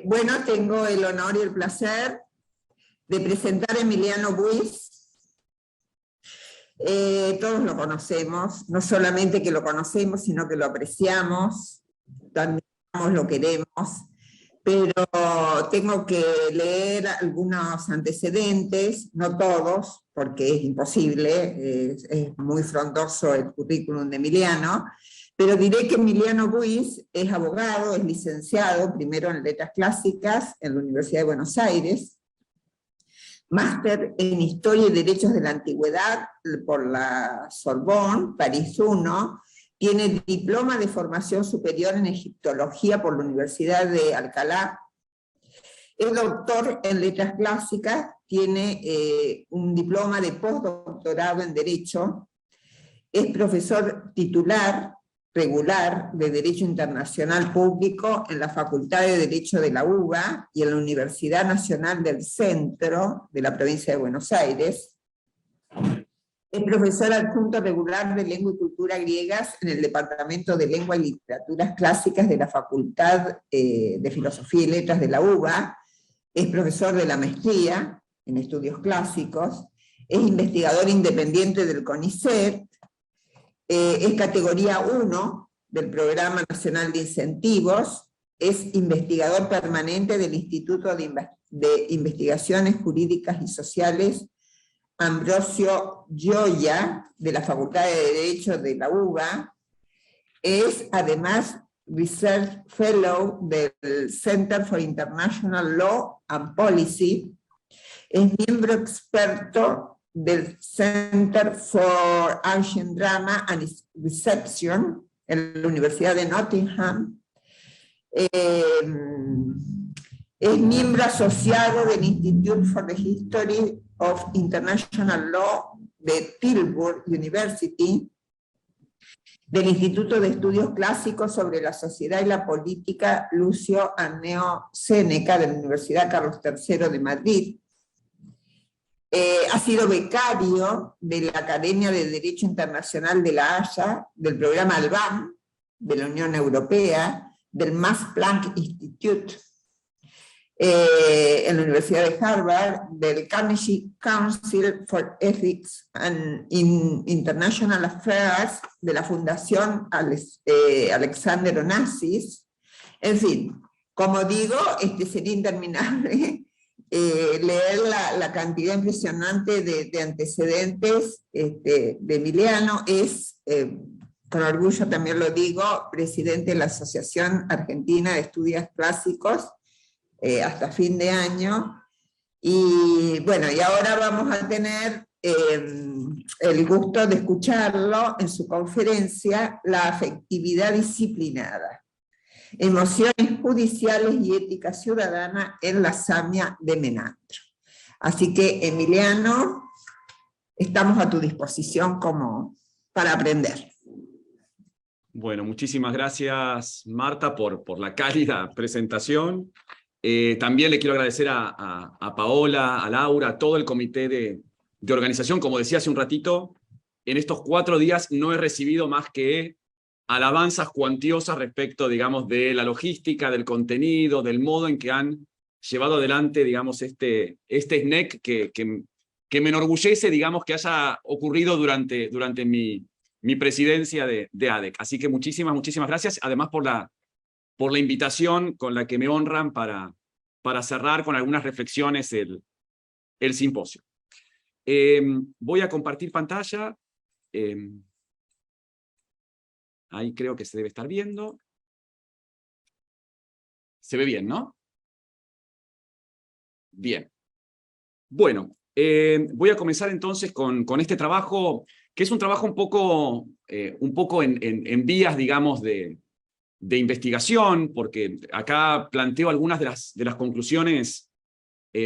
Bueno, tengo el honor y el placer de presentar a Emiliano Buis. Todos lo conocemos, no solamente que lo conocemos, sino que lo apreciamos, también lo queremos, pero tengo que leer algunos antecedentes, no todos, porque es imposible, es muy frondoso el currículum de Emiliano, pero diré que Emiliano Buis es abogado, es licenciado, primero en Letras Clásicas en la Universidad de Buenos Aires, máster en Historia y Derechos de la Antigüedad por la Sorbonne, París I, tiene diploma de formación superior en Egiptología por la Universidad de Alcalá, es doctor en Letras Clásicas, tiene un diploma de postdoctorado en Derecho, es profesor titular regular de Derecho Internacional Público en la Facultad de Derecho de la UBA y en la Universidad Nacional del Centro de la provincia de Buenos Aires. Es profesor adjunto regular de Lengua y Cultura Griegas en el Departamento de Lengua y Literaturas Clásicas de la Facultad de Filosofía y Letras de la UBA. Es profesor de la maestría en Estudios Clásicos. Es investigador independiente del CONICET. Es categoría 1 del Programa Nacional de Incentivos, es investigador permanente del Instituto de Investigaciones Jurídicas y Sociales Ambrosio Gioia, de la Facultad de Derecho de la UBA, es además Research Fellow del Center for International Law and Policy, es miembro experto del Center for Ancient Drama and Reception en la Universidad de Nottingham, es miembro asociado del Institute for the History of International Law de Tilburg University, del Instituto de Estudios Clásicos sobre la Sociedad y la Política Lucio Anneo Séneca de la Universidad Carlos III de Madrid. Ha sido becario de la Academia de Derecho Internacional de La Haya, del programa ALBAM, de la Unión Europea, del Max Planck Institute, en la Universidad de Harvard, del Carnegie Council for Ethics and International Affairs, de la Fundación Alexander Onassis. En fin, como digo, sería interminable leer la cantidad impresionante de antecedentes de Emiliano. Es, con orgullo también lo digo, presidente de la Asociación Argentina de Estudios Clásicos hasta fin de año. Y bueno, y ahora vamos a tener el gusto de escucharlo en su conferencia La afectividad disciplinada. Emociones judiciales y ética ciudadana en la Samia de Menandro. Así que, Emiliano, estamos a tu disposición para aprender. Bueno, muchísimas gracias, Marta, por la cálida presentación. También le quiero agradecer a Paola, a Laura, a todo el comité de organización. Como decía hace un ratito, en estos 4 días no he recibido más que alabanzas cuantiosas respecto, digamos, de la logística, del contenido, del modo en que han llevado adelante, digamos, este SNEC que me enorgullece, digamos, que haya ocurrido durante mi presidencia de ADEC. Así que muchísimas gracias, además por la invitación con la que me honran para cerrar con algunas reflexiones el simposio. Voy a compartir pantalla. Ahí creo que se debe estar viendo. Se ve bien, ¿no? Bien. Bueno, voy a comenzar entonces con este trabajo, que es un trabajo un poco en vías, digamos, de investigación, porque acá planteo algunas de las conclusiones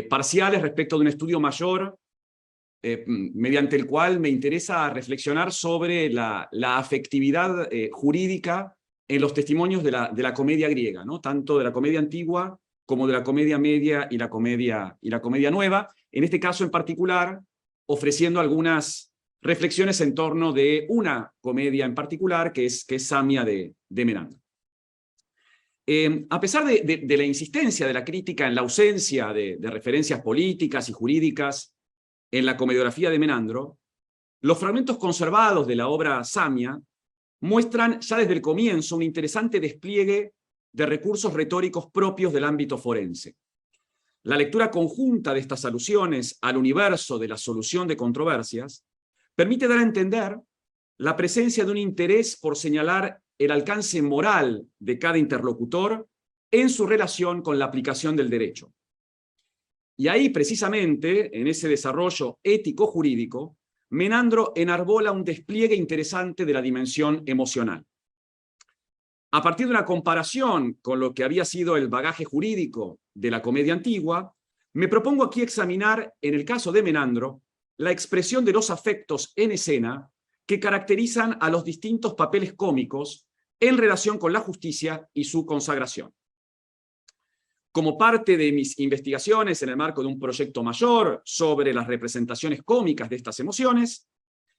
parciales respecto de un estudio mayor, mediante el cual me interesa reflexionar sobre la afectividad jurídica en los testimonios de la comedia griega, ¿no? Tanto de la comedia antigua como de la comedia media y la comedia nueva, en este caso en particular, ofreciendo algunas reflexiones en torno de una comedia en particular, que es Samia de Menandro. A pesar de la insistencia de la crítica en la ausencia de referencias políticas y jurídicas en la comediografía de Menandro, los fragmentos conservados de la obra Samia muestran ya desde el comienzo un interesante despliegue de recursos retóricos propios del ámbito forense. La lectura conjunta de estas alusiones al universo de la solución de controversias permite dar a entender la presencia de un interés por señalar el alcance moral de cada interlocutor en su relación con la aplicación del derecho. Y ahí, precisamente, en ese desarrollo ético-jurídico, Menandro enarbola un despliegue interesante de la dimensión emocional. A partir de una comparación con lo que había sido el bagaje jurídico de la comedia antigua, me propongo aquí examinar, en el caso de Menandro, la expresión de los afectos en escena que caracterizan a los distintos papeles cómicos en relación con la justicia y su consagración. Como parte de mis investigaciones en el marco de un proyecto mayor sobre las representaciones cómicas de estas emociones,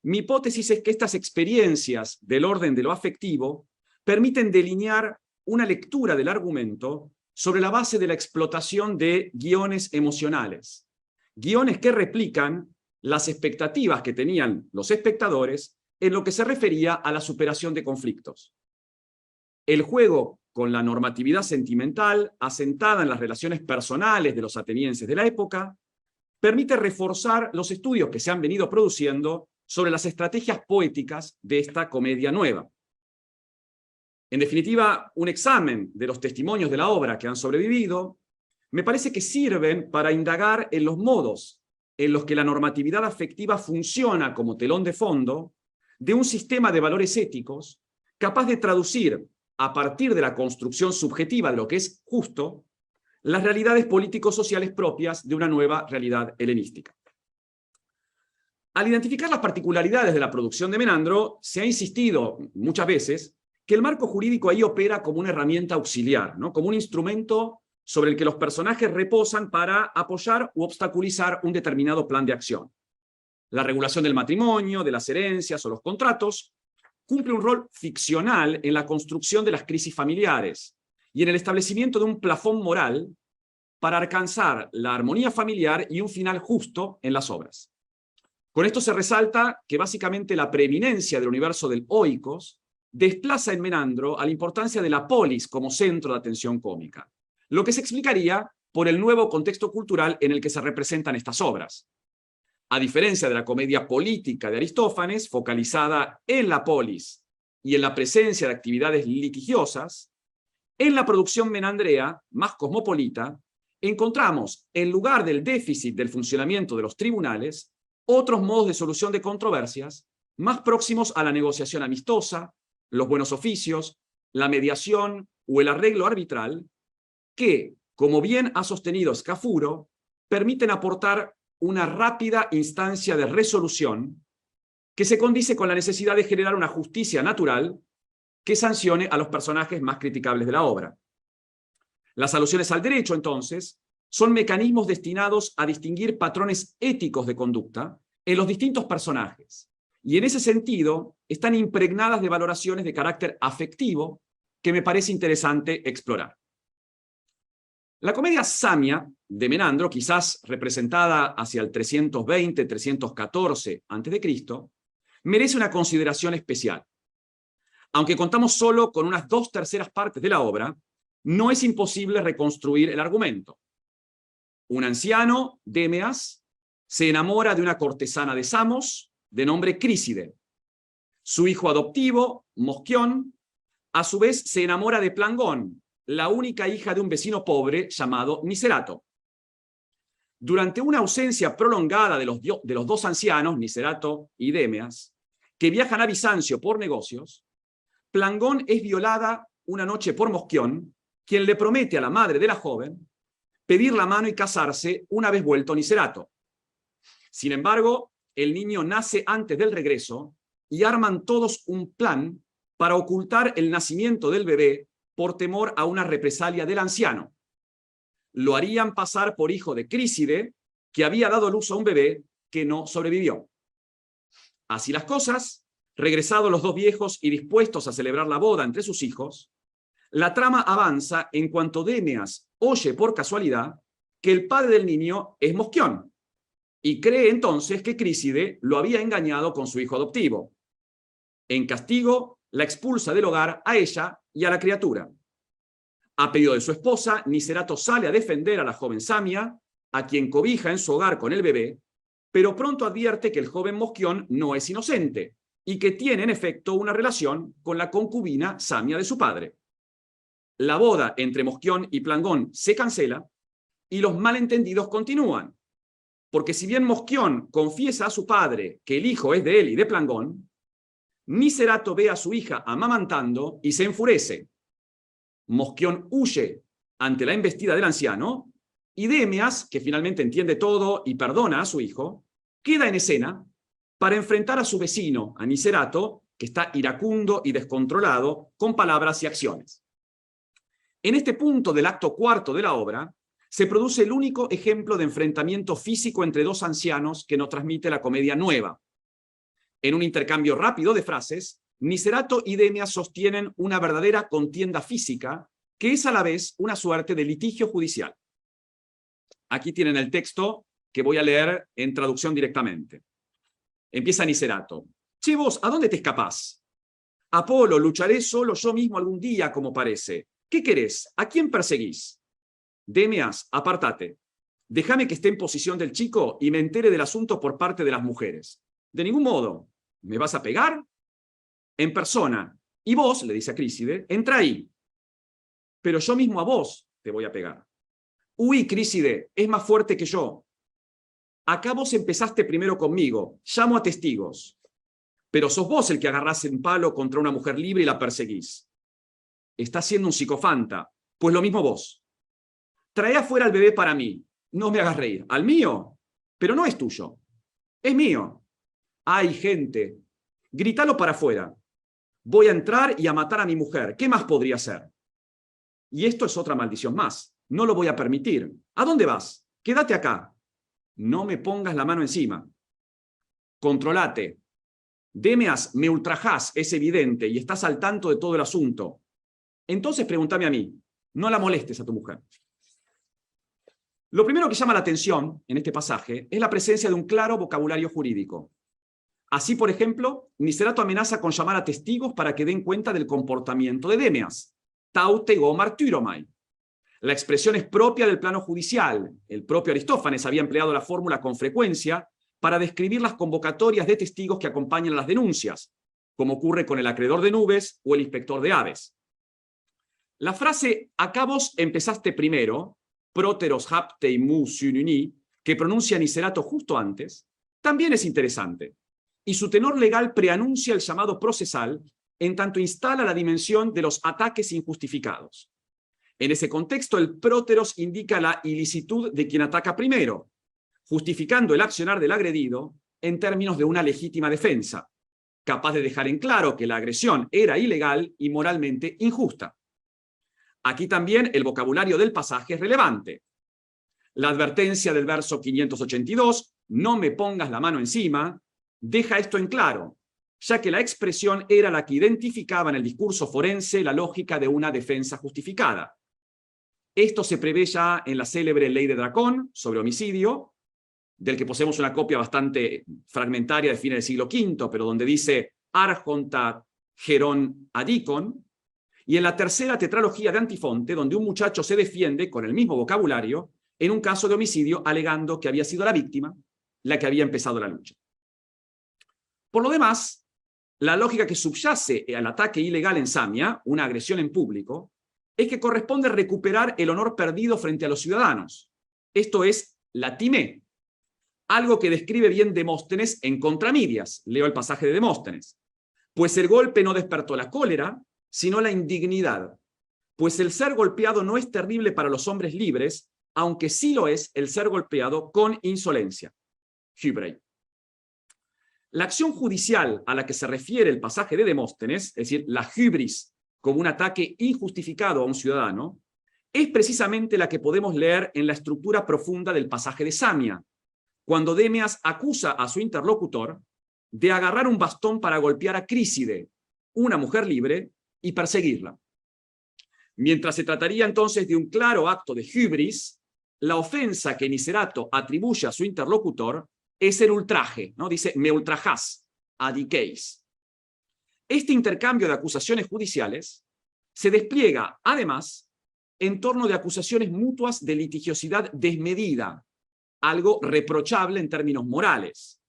mi hipótesis es que estas experiencias del orden de lo afectivo permiten delinear una lectura del argumento sobre la base de la explotación de guiones emocionales, guiones que replican las expectativas que tenían los espectadores en lo que se refería a la superación de conflictos. El juego con la normatividad sentimental, asentada en las relaciones personales de los atenienses de la época, permite reforzar los estudios que se han venido produciendo sobre las estrategias poéticas de esta comedia nueva. En definitiva, un examen de los testimonios de la obra que han sobrevivido me parece que sirven para indagar en los modos en los que la normatividad afectiva funciona como telón de fondo de un sistema de valores éticos capaz de traducir, a partir de la construcción subjetiva de lo que es justo, las realidades político-sociales propias de una nueva realidad helenística. Al identificar las particularidades de la producción de Menandro, se ha insistido muchas veces que el marco jurídico ahí opera como una herramienta auxiliar, ¿no? Como un instrumento sobre el que los personajes reposan para apoyar u obstaculizar un determinado plan de acción. La regulación del matrimonio, de las herencias o los contratos cumple un rol ficcional en la construcción de las crisis familiares y en el establecimiento de un plafón moral para alcanzar la armonía familiar y un final justo en las obras. Con esto se resalta que básicamente la preeminencia del universo del oikos desplaza en Menandro a la importancia de la polis como centro de atención cómica, lo que se explicaría por el nuevo contexto cultural en el que se representan estas obras. A diferencia de la comedia política de Aristófanes, focalizada en la polis y en la presencia de actividades litigiosas, en la producción menandrea, más cosmopolita, encontramos, en lugar del déficit del funcionamiento de los tribunales, otros modos de solución de controversias más próximos a la negociación amistosa, los buenos oficios, la mediación o el arreglo arbitral, que, como bien ha sostenido Scafuro, permiten aportar una rápida instancia de resolución que se condice con la necesidad de generar una justicia natural que sancione a los personajes más criticables de la obra. Las alusiones al derecho, entonces, son mecanismos destinados a distinguir patrones éticos de conducta en los distintos personajes, y en ese sentido están impregnadas de valoraciones de carácter afectivo que me parece interesante explorar. La comedia Samia de Menandro, quizás representada hacia el 320-314 a.C., merece una consideración especial. Aunque contamos solo con unas 2/3 partes de la obra, no es imposible reconstruir el argumento. Un anciano, Demeas, se enamora de una cortesana de Samos, de nombre Críside. Su hijo adoptivo, Mosquión, a su vez se enamora de Plangón, la única hija de un vecino pobre llamado Nicerato. Durante una ausencia prolongada de los dos ancianos, Nicerato y Demeas, que viajan a Bizancio por negocios, Plangón es violada una noche por Mosquión, quien le promete a la madre de la joven pedir la mano y casarse una vez vuelto Nicerato. Sin embargo, el niño nace antes del regreso y arman todos un plan para ocultar el nacimiento del bebé por temor a una represalia del anciano. Lo harían pasar por hijo de Críside, que había dado luz a un bebé que no sobrevivió. Así las cosas, regresados los dos viejos y dispuestos a celebrar la boda entre sus hijos, La trama avanza en cuanto Demeas oye por casualidad que el padre del niño es Mosquión y cree entonces que Críside lo había engañado con su hijo adoptivo. En castigo, la expulsa del hogar a ella y a la criatura. A pedido de su esposa, Nicerato sale a defender a la joven Samia, a quien cobija en su hogar con el bebé, pero pronto advierte que el joven Mosquión no es inocente y que tiene en efecto una relación con la concubina Samia de su padre. La boda entre Mosquión y Plangón se cancela y los malentendidos continúan, porque si bien Mosquión confiesa a su padre que el hijo es de él y de Plangón, Nicerato ve a su hija amamantando y se enfurece. Mosquión huye ante la embestida del anciano y Demeas, que finalmente entiende todo y perdona a su hijo, queda en escena para enfrentar a su vecino, a Nicerato, que está iracundo y descontrolado con palabras y acciones. En este punto del acto cuarto de la obra, se produce el único ejemplo de enfrentamiento físico entre dos ancianos que nos transmite la comedia nueva. En un intercambio rápido de frases, Nicerato y Demeas sostienen una verdadera contienda física que es a la vez una suerte de litigio judicial. Aquí tienen el texto que voy a leer en traducción directamente. Empieza Nicerato. Che vos, ¿a dónde te escapás? Apolo, lucharé solo yo mismo algún día, como parece. ¿Qué querés? ¿A quién perseguís? Demeas, apartate. Déjame que esté en posición del chico y me entere del asunto por parte de las mujeres. De ningún modo. ¿Me vas a pegar? En persona. Y vos, le dice a Críside, entra ahí. Pero yo mismo a vos te voy a pegar. Huí, Críside, es más fuerte que yo. Acá vos empezaste primero conmigo. Llamo a testigos. Pero sos vos el que agarrás en palo contra una mujer libre y la perseguís. Estás siendo un psicofanta. Pues lo mismo vos. Trae afuera al bebé para mí. No me hagas reír. ¿Al mío? Pero no es tuyo. Es mío. ¡Ay, gente! Grítalo para afuera. Voy a entrar y a matar a mi mujer. ¿Qué más podría hacer? Y esto es otra maldición más. No lo voy a permitir. ¿A dónde vas? Quédate acá. No me pongas la mano encima. Controlate. Demeas, me ultrajás, es evidente, y estás al tanto de todo el asunto. Entonces pregúntame a mí. No la molestes a tu mujer. Lo primero que llama la atención en este pasaje es la presencia de un claro vocabulario jurídico. Así, por ejemplo, Nicerato amenaza con llamar a testigos para que den cuenta del comportamiento de Demeas. Tautego martyromai. La expresión es propia del plano judicial. El propio Aristófanes había empleado la fórmula con frecuencia para describir las convocatorias de testigos que acompañan a las denuncias, como ocurre con el acreedor de nubes o el inspector de aves. La frase «acá vos empezaste primero», «proteros haptei mu synuni», que pronuncia Nicerato justo antes, también es interesante, y su tenor legal preanuncia el llamado procesal, en tanto instala la dimensión de los ataques injustificados. En ese contexto, el próteros indica la ilicitud de quien ataca primero, justificando el accionar del agredido en términos de una legítima defensa, capaz de dejar en claro que la agresión era ilegal y moralmente injusta. Aquí también el vocabulario del pasaje es relevante. La advertencia del verso 582, no me pongas la mano encima, deja esto en claro, ya que la expresión era la que identificaba en el discurso forense la lógica de una defensa justificada. Esto se prevé ya en la célebre Ley de Dracón sobre homicidio, del que poseemos una copia bastante fragmentaria de fines del siglo V, pero donde dice Arjonta Geron Adicon, y en la tercera tetralogía de Antifonte, donde un muchacho se defiende con el mismo vocabulario en un caso de homicidio alegando que había sido la víctima la que había empezado la lucha. Por lo demás, la lógica que subyace al ataque ilegal en Samia, una agresión en público, es que corresponde recuperar el honor perdido frente a los ciudadanos. Esto es la timé, algo que describe bien Demóstenes en Contramidias. Leo el pasaje de Demóstenes. Pues el golpe no despertó la cólera, sino la indignidad. Pues el ser golpeado no es terrible para los hombres libres, aunque sí lo es el ser golpeado con insolencia. Hybrei. La acción judicial a la que se refiere el pasaje de Demóstenes, es decir, la hybris como un ataque injustificado a un ciudadano, es precisamente la que podemos leer en la estructura profunda del pasaje de Samia, cuando Demeas acusa a su interlocutor de agarrar un bastón para golpear a Críside, una mujer libre, y perseguirla. Mientras se trataría entonces de un claro acto de hubris, la ofensa que Nicerato atribuye a su interlocutor es el ultraje, ¿no? Dice, me ultrajás, adiquéis. Este intercambio de acusaciones judiciales se despliega, además, en torno de acusaciones mutuas de litigiosidad desmedida, algo reprochable en términos morales.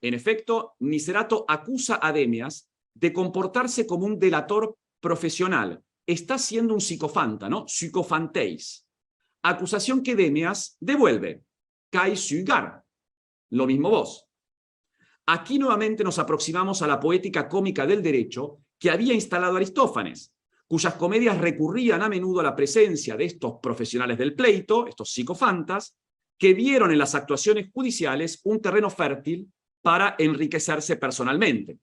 En efecto, Nicerato acusa a Demias de comportarse como un delator profesional. Está siendo un psicofanta, ¿no? Psicofanteis. Acusación que Demias devuelve. Kai sugar. Lo mismo vos. Aquí nuevamente nos aproximamos a la poética cómica del derecho que había instalado Aristófanes, cuyas comedias recurrían a menudo a la presencia de estos profesionales del pleito, estos psicofantas, que vieron en las actuaciones judiciales un terreno fértil para enriquecerse personalmente.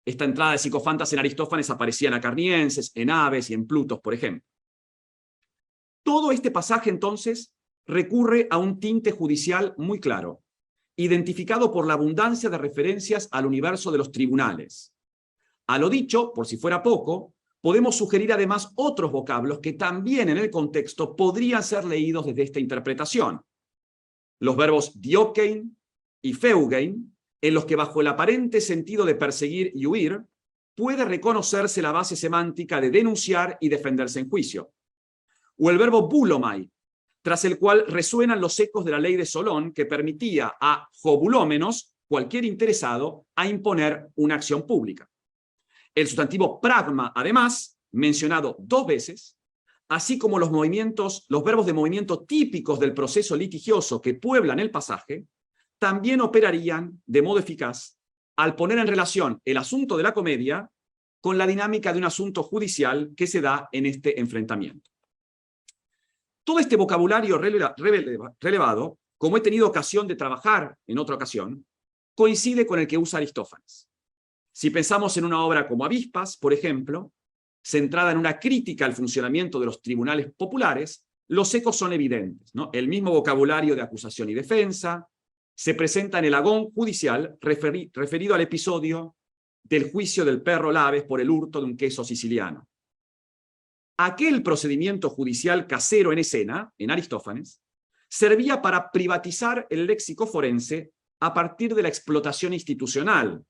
Esta entrada de psicofantas en Aristófanes aparecía en Acarnienses, en Aves y en Plutos, por ejemplo. Todo este pasaje, entonces, recurre a un tinte judicial muy claro, identificado por la abundancia de referencias al universo de los tribunales. A lo dicho, por si fuera poco, podemos sugerir además otros vocablos que también en el contexto podrían ser leídos desde esta interpretación. Los verbos diokein y feugein, en los que bajo el aparente sentido de perseguir y huir, puede reconocerse la base semántica de denunciar y defenderse en juicio. O el verbo bulomai, tras el cual resuenan los ecos de la ley de Solón que permitía a hobulómenos, cualquier interesado, a imponer una acción pública. El sustantivo pragma, además, mencionado 2 veces, así como los verbos de movimiento típicos del proceso litigioso que pueblan el pasaje, también operarían de modo eficaz al poner en relación el asunto de la comedia con la dinámica de un asunto judicial que se da en este enfrentamiento. Todo este vocabulario relevado, como he tenido ocasión de trabajar en otra ocasión, coincide con el que usa Aristófanes. Si pensamos en una obra como Avispas, por ejemplo, centrada en una crítica al funcionamiento de los tribunales populares, los ecos son evidentes, ¿no? El mismo vocabulario de acusación y defensa se presenta en el agón judicial referido al episodio del juicio del perro Laves por el hurto de un queso siciliano. Aquel procedimiento judicial casero en escena, en Aristófanes, servía para privatizar el léxico forense a partir de la explotación institucional,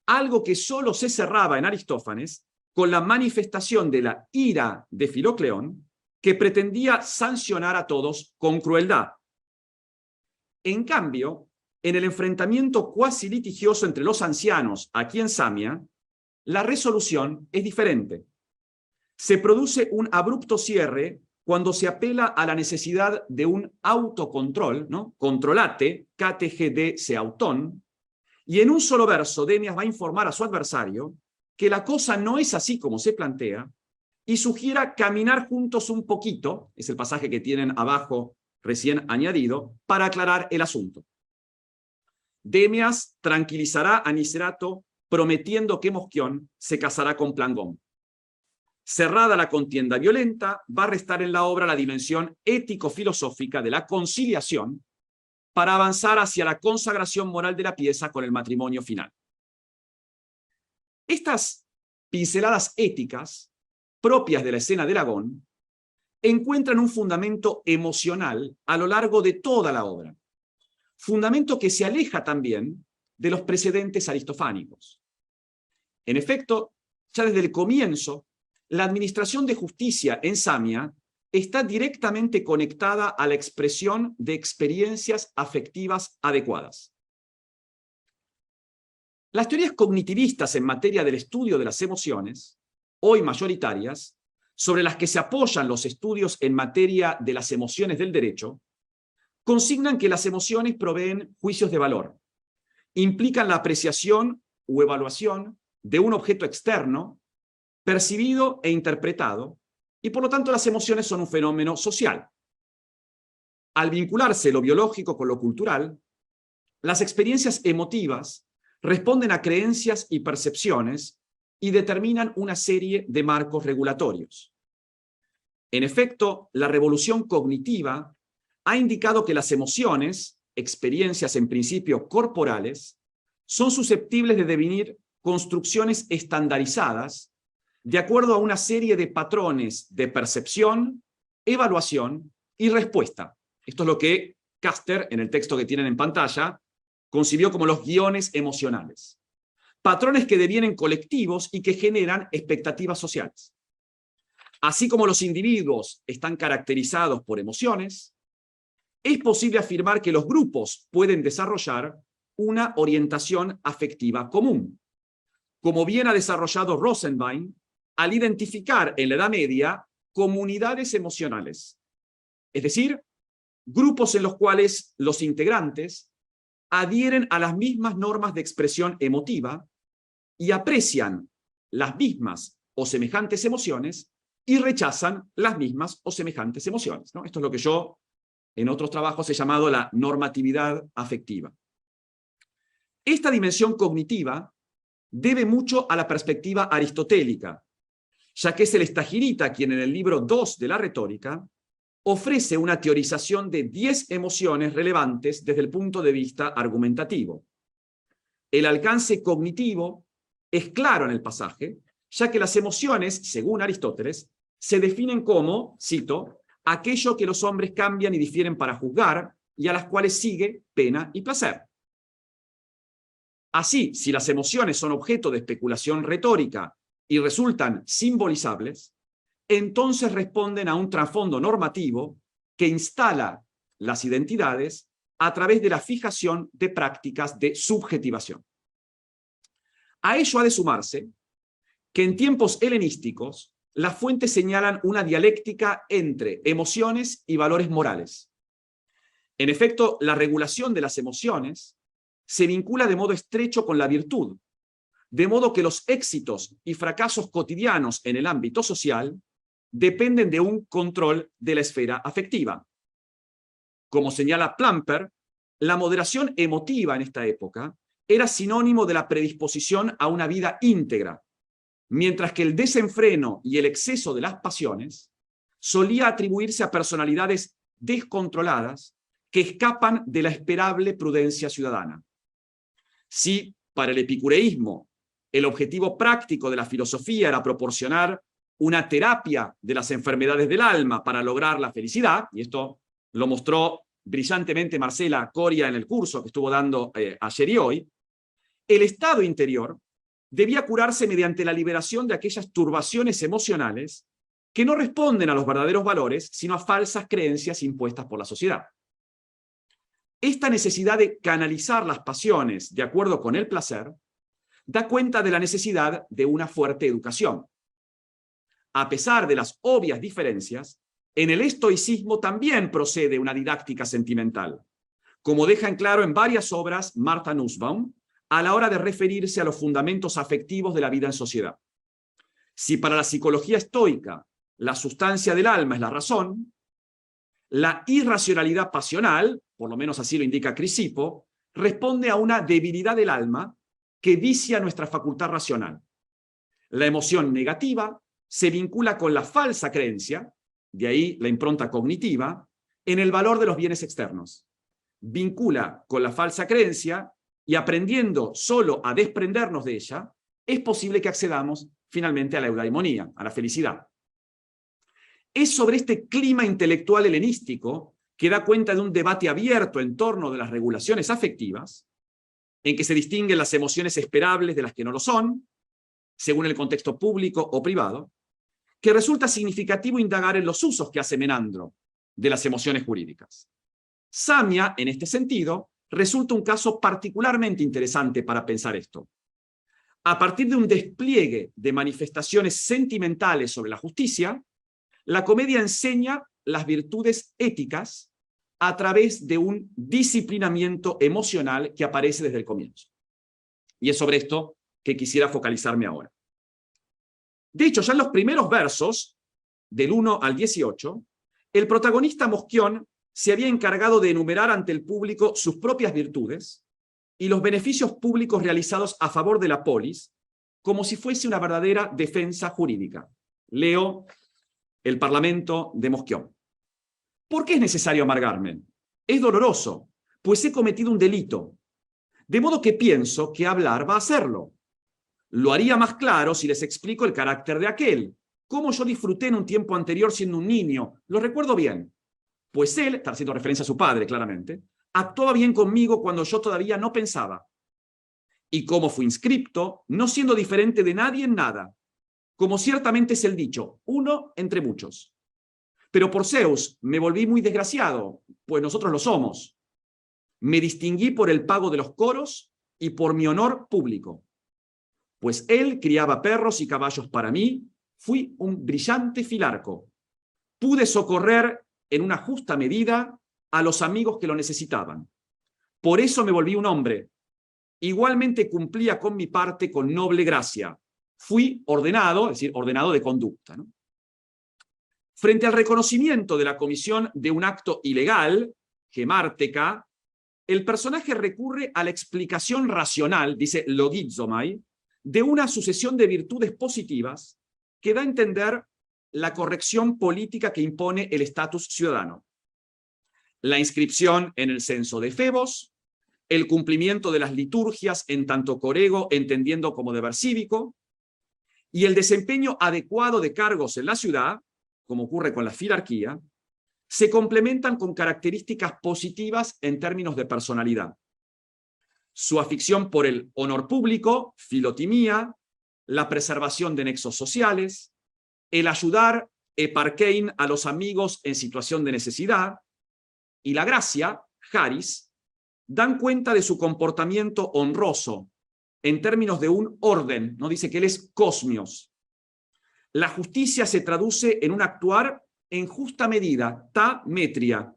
algo que solo se cerraba en Aristófanes con la manifestación de la ira de Filocleón, que pretendía sancionar a todos con crueldad. En cambio, en el enfrentamiento cuasi litigioso entre los ancianos aquí en Samia, la resolución es diferente. Se produce un abrupto cierre cuando se apela a la necesidad de un autocontrol, ¿no? Controlate, KTGD se autón, y en un solo verso Demias va a informar a su adversario que la cosa no es así como se plantea y sugiera caminar juntos un poquito, es el pasaje que tienen abajo recién añadido, para aclarar el asunto. Demias tranquilizará a Nicerato prometiendo que Mosquión se casará con Plangón. Cerrada la contienda violenta, va a restar en la obra la dimensión ético-filosófica de la conciliación para avanzar hacia la consagración moral de la pieza con el matrimonio final. Estas pinceladas éticas, propias de la escena del agón, encuentran un fundamento emocional a lo largo de toda la obra, fundamento que se aleja también de los precedentes aristofánicos. En efecto, ya desde el comienzo, la administración de justicia en Samia está directamente conectada a la expresión de experiencias afectivas adecuadas. Las teorías cognitivistas en materia del estudio de las emociones, hoy mayoritarias, sobre las que se apoyan los estudios en materia de las emociones del derecho, consignan que las emociones proveen juicios de valor, implican la apreciación u evaluación de un objeto externo, percibido e interpretado, y por lo tanto las emociones son un fenómeno social. Al vincularse lo biológico con lo cultural, las experiencias emotivas responden a creencias y percepciones y determinan una serie de marcos regulatorios. En efecto, la revolución cognitiva ha indicado que las emociones, experiencias en principio corporales, son susceptibles de devenir construcciones estandarizadas de acuerdo a una serie de patrones de percepción, evaluación y respuesta. Esto es lo que Caster, en el texto que tienen en pantalla, concibió como los guiones emocionales. Patrones que devienen colectivos y que generan expectativas sociales. Así como los individuos están caracterizados por emociones, es posible afirmar que los grupos pueden desarrollar una orientación afectiva común, como bien ha desarrollado Rosenwein al identificar en la Edad Media comunidades emocionales, es decir, grupos en los cuales los integrantes adhieren a las mismas normas de expresión emotiva y aprecian las mismas o semejantes emociones y rechazan las mismas o semejantes emociones, ¿no? Esto es lo que yo en otros trabajos he llamado la normatividad afectiva. Esta dimensión cognitiva debe mucho a la perspectiva aristotélica, ya que es el Estagirita quien en el libro 2 de la retórica ofrece una teorización de 10 emociones relevantes desde el punto de vista argumentativo. El alcance cognitivo es claro en el pasaje, ya que las emociones, según Aristóteles, se definen como, cito, aquello que los hombres cambian y difieren para juzgar y a las cuales sigue pena y placer. Así, si las emociones son objeto de especulación retórica y resultan simbolizables, entonces responden a un trasfondo normativo que instala las identidades a través de la fijación de prácticas de subjetivación. A ello ha de sumarse que en tiempos helenísticos las fuentes señalan una dialéctica entre emociones y valores morales. En efecto, la regulación de las emociones se vincula de modo estrecho con la virtud, de modo que los éxitos y fracasos cotidianos en el ámbito social dependen de un control de la esfera afectiva. Como señala Plumper, la moderación emotiva en esta época era sinónimo de la predisposición a una vida íntegra, mientras que el desenfreno y el exceso de las pasiones solía atribuirse a personalidades descontroladas que escapan de la esperable prudencia ciudadana. Si, para el epicureísmo, el objetivo práctico de la filosofía era proporcionar una terapia de las enfermedades del alma para lograr la felicidad, y esto lo mostró brillantemente Marcela Coria en el curso que estuvo dando ayer y hoy, el estado interior debía curarse mediante la liberación de aquellas turbaciones emocionales que no responden a los verdaderos valores, sino a falsas creencias impuestas por la sociedad. Esta necesidad de canalizar las pasiones de acuerdo con el placer da cuenta de la necesidad de una fuerte educación. A pesar de las obvias diferencias, en el estoicismo también procede una didáctica sentimental, como deja en claro en varias obras Martha Nussbaum, a la hora de referirse a los fundamentos afectivos de la vida en sociedad. Si para la psicología estoica la sustancia del alma es la razón, la irracionalidad pasional, por lo menos así lo indica Crisipo, responde a una debilidad del alma que vicia nuestra facultad racional. La emoción negativa se vincula con la falsa creencia, de ahí la impronta cognitiva, en el valor de los bienes externos. Vincula con la falsa creencia y aprendiendo solo a desprendernos de ella, es posible que accedamos finalmente a la eudaimonía, a la felicidad. Es sobre este clima intelectual helenístico que da cuenta de un debate abierto en torno de las regulaciones afectivas, en que se distinguen las emociones esperables de las que no lo son, según el contexto público o privado, que resulta significativo indagar en los usos que hace Menandro de las emociones jurídicas. Samia, en este sentido, resulta un caso particularmente interesante para pensar esto. A partir de un despliegue de manifestaciones sentimentales sobre la justicia, la comedia enseña las virtudes éticas a través de un disciplinamiento emocional que aparece desde el comienzo. Y es sobre esto que quisiera focalizarme ahora. De hecho, ya en los primeros versos, del 1 al 18, el protagonista Mosquión se había encargado de enumerar ante el público sus propias virtudes y los beneficios públicos realizados a favor de la polis, como si fuese una verdadera defensa jurídica. Leo el Parlamento de Mosquión. ¿Por qué es necesario amargarme? Es doloroso, pues he cometido un delito, de modo que pienso que hablar va a hacerlo. Lo haría más claro si les explico el carácter de aquel. Cómo yo disfruté en un tiempo anterior siendo un niño. Lo recuerdo bien. Pues él, está haciendo referencia a su padre claramente, actuaba bien conmigo cuando yo todavía no pensaba. Y como fue inscripto, no siendo diferente de nadie en nada, como ciertamente es el dicho, uno entre muchos. Pero por Zeus me volví muy desgraciado, pues nosotros lo somos. Me distinguí por el pago de los coros y por mi honor público. Pues él criaba perros y caballos para mí, fui un brillante filarco. Pude socorrer en una justa medida a los amigos que lo necesitaban. Por eso me volví un hombre. Igualmente cumplía con mi parte con noble gracia. Fui ordenado, es decir, ordenado de conducta, ¿no? Frente al reconocimiento de la comisión de un acto ilegal, gemárteca, el personaje recurre a la explicación racional, dice logizomai, de una sucesión de virtudes positivas que da a entender la corrección política que impone el estatus ciudadano. La inscripción en el censo de Febos, el cumplimiento de las liturgias en tanto corego, entendiendo como deber cívico, y el desempeño adecuado de cargos en la ciudad, como ocurre con la filarquía, se complementan con características positivas en términos de personalidad. Su afición por el honor público, filotimía, la preservación de nexos sociales, el ayudar eparkein a los amigos en situación de necesidad, y la gracia, charis, dan cuenta de su comportamiento honroso en términos de un orden, no dice que él es cosmios. La justicia se traduce en un actuar en justa medida, ta metria.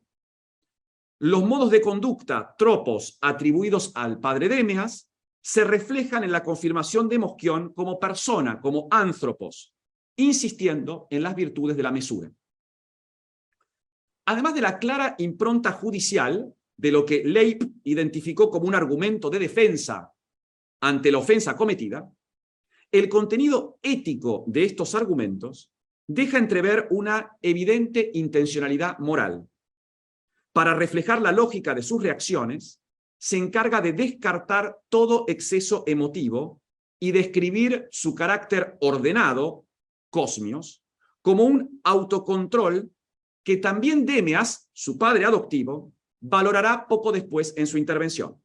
Los modos de conducta, tropos, atribuidos al padre Demeas, se reflejan en la confirmación de Mosquión como persona, como anthropos, insistiendo en las virtudes de la mesura. Además de la clara impronta judicial de lo que Leip identificó como un argumento de defensa ante la ofensa cometida, el contenido ético de estos argumentos deja entrever una evidente intencionalidad moral. Para reflejar la lógica de sus reacciones, se encarga de descartar todo exceso emotivo y describir su carácter ordenado, cosmios, como un autocontrol que también Demeas, su padre adoptivo, valorará poco después en su intervención.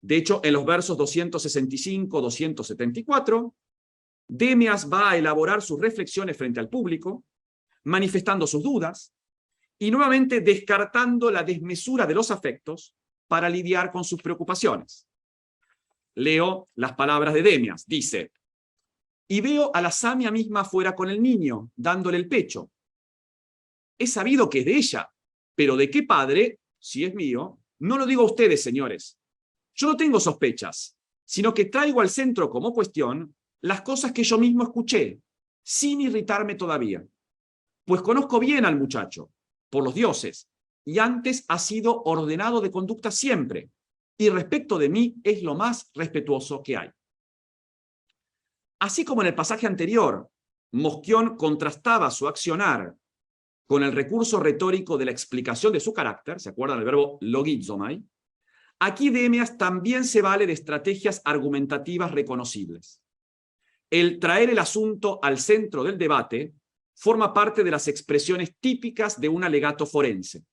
De hecho, en los versos 265-274, Demeas va a elaborar sus reflexiones frente al público, manifestando sus dudas y nuevamente descartando la desmesura de los afectos para lidiar con sus preocupaciones. Leo las palabras de Demeas. Dice: y veo a la Samia misma fuera con el niño, dándole el pecho. He sabido que es de ella, pero de qué padre, si es mío, no lo digo a ustedes, señores. Yo no tengo sospechas, sino que traigo al centro como cuestión las cosas que yo mismo escuché, sin irritarme todavía. Pues conozco bien al muchacho, por los dioses, y antes ha sido ordenado de conducta siempre, y respecto de mí es lo más respetuoso que hay. Así como en el pasaje anterior, Mosquión contrastaba su accionar con el recurso retórico de la explicación de su carácter, ¿se acuerdan del verbo logizomai? Aquí Demeas también se vale de estrategias argumentativas reconocibles. El traer el asunto al centro del debate forma parte de las expresiones típicas de un alegato forense.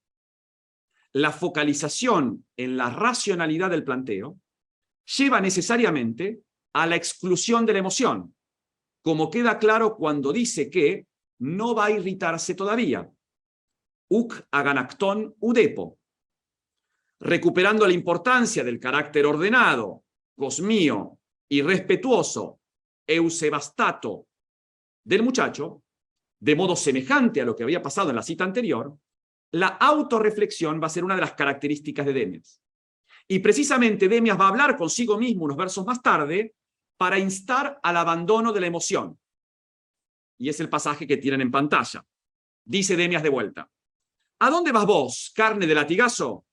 La focalización en la racionalidad del planteo lleva necesariamente a la exclusión de la emoción, como queda claro cuando dice que no va a irritarse todavía. Uc aganacton udepo. Recuperando la importancia del carácter ordenado, cosmío y respetuoso, eusebastato, del muchacho, de modo semejante a lo que había pasado en la cita anterior, la autorreflexión va a ser una de las características de Demeas. Y precisamente Demeas va a hablar consigo mismo unos versos más tarde para instar al abandono de la emoción. Y es el pasaje que tienen en pantalla. Dice Demeas de vuelta: ¿a dónde vas vos, carne de latigazo?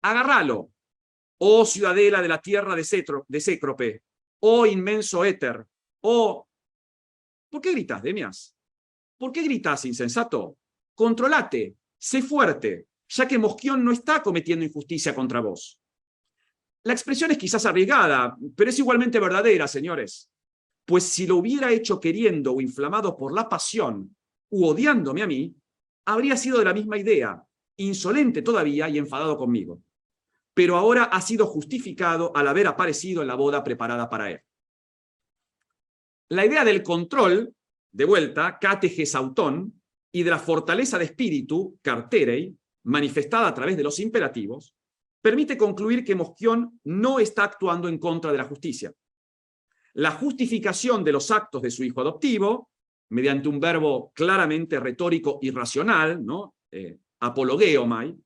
Agarralo, oh ciudadela de la tierra de Cécrope, oh inmenso éter, oh... ¿Por qué gritas, Demeas? ¿Por qué gritas, insensato? Controlate, sé fuerte, ya que Mosquión no está cometiendo injusticia contra vos. La expresión es quizás arriesgada, pero es igualmente verdadera, señores. Pues si lo hubiera hecho queriendo o inflamado por la pasión u odiándome a mí, habría sido de la misma idea, insolente todavía y enfadado conmigo. Pero ahora ha sido justificado al haber aparecido en la boda preparada para él. La idea del control, de vuelta, categes autón, y de la fortaleza de espíritu, carterei, manifestada a través de los imperativos, permite concluir que Mosquión no está actuando en contra de la justicia. La justificación de los actos de su hijo adoptivo, mediante un verbo claramente retórico y racional, ¿no? Apologeomai,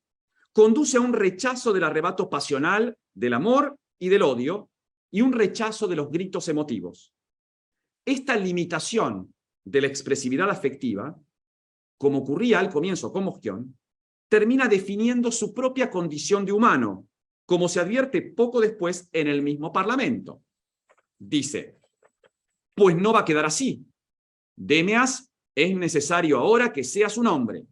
conduce a un rechazo del arrebato pasional, del amor y del odio, y un rechazo de los gritos emotivos. Esta limitación de la expresividad afectiva, como ocurría al comienzo con Mosquión, termina definiendo su propia condición de humano, como se advierte poco después en el mismo Parlamento. Dice, pues no va a quedar así. Demeas, es necesario ahora que seas un hombre.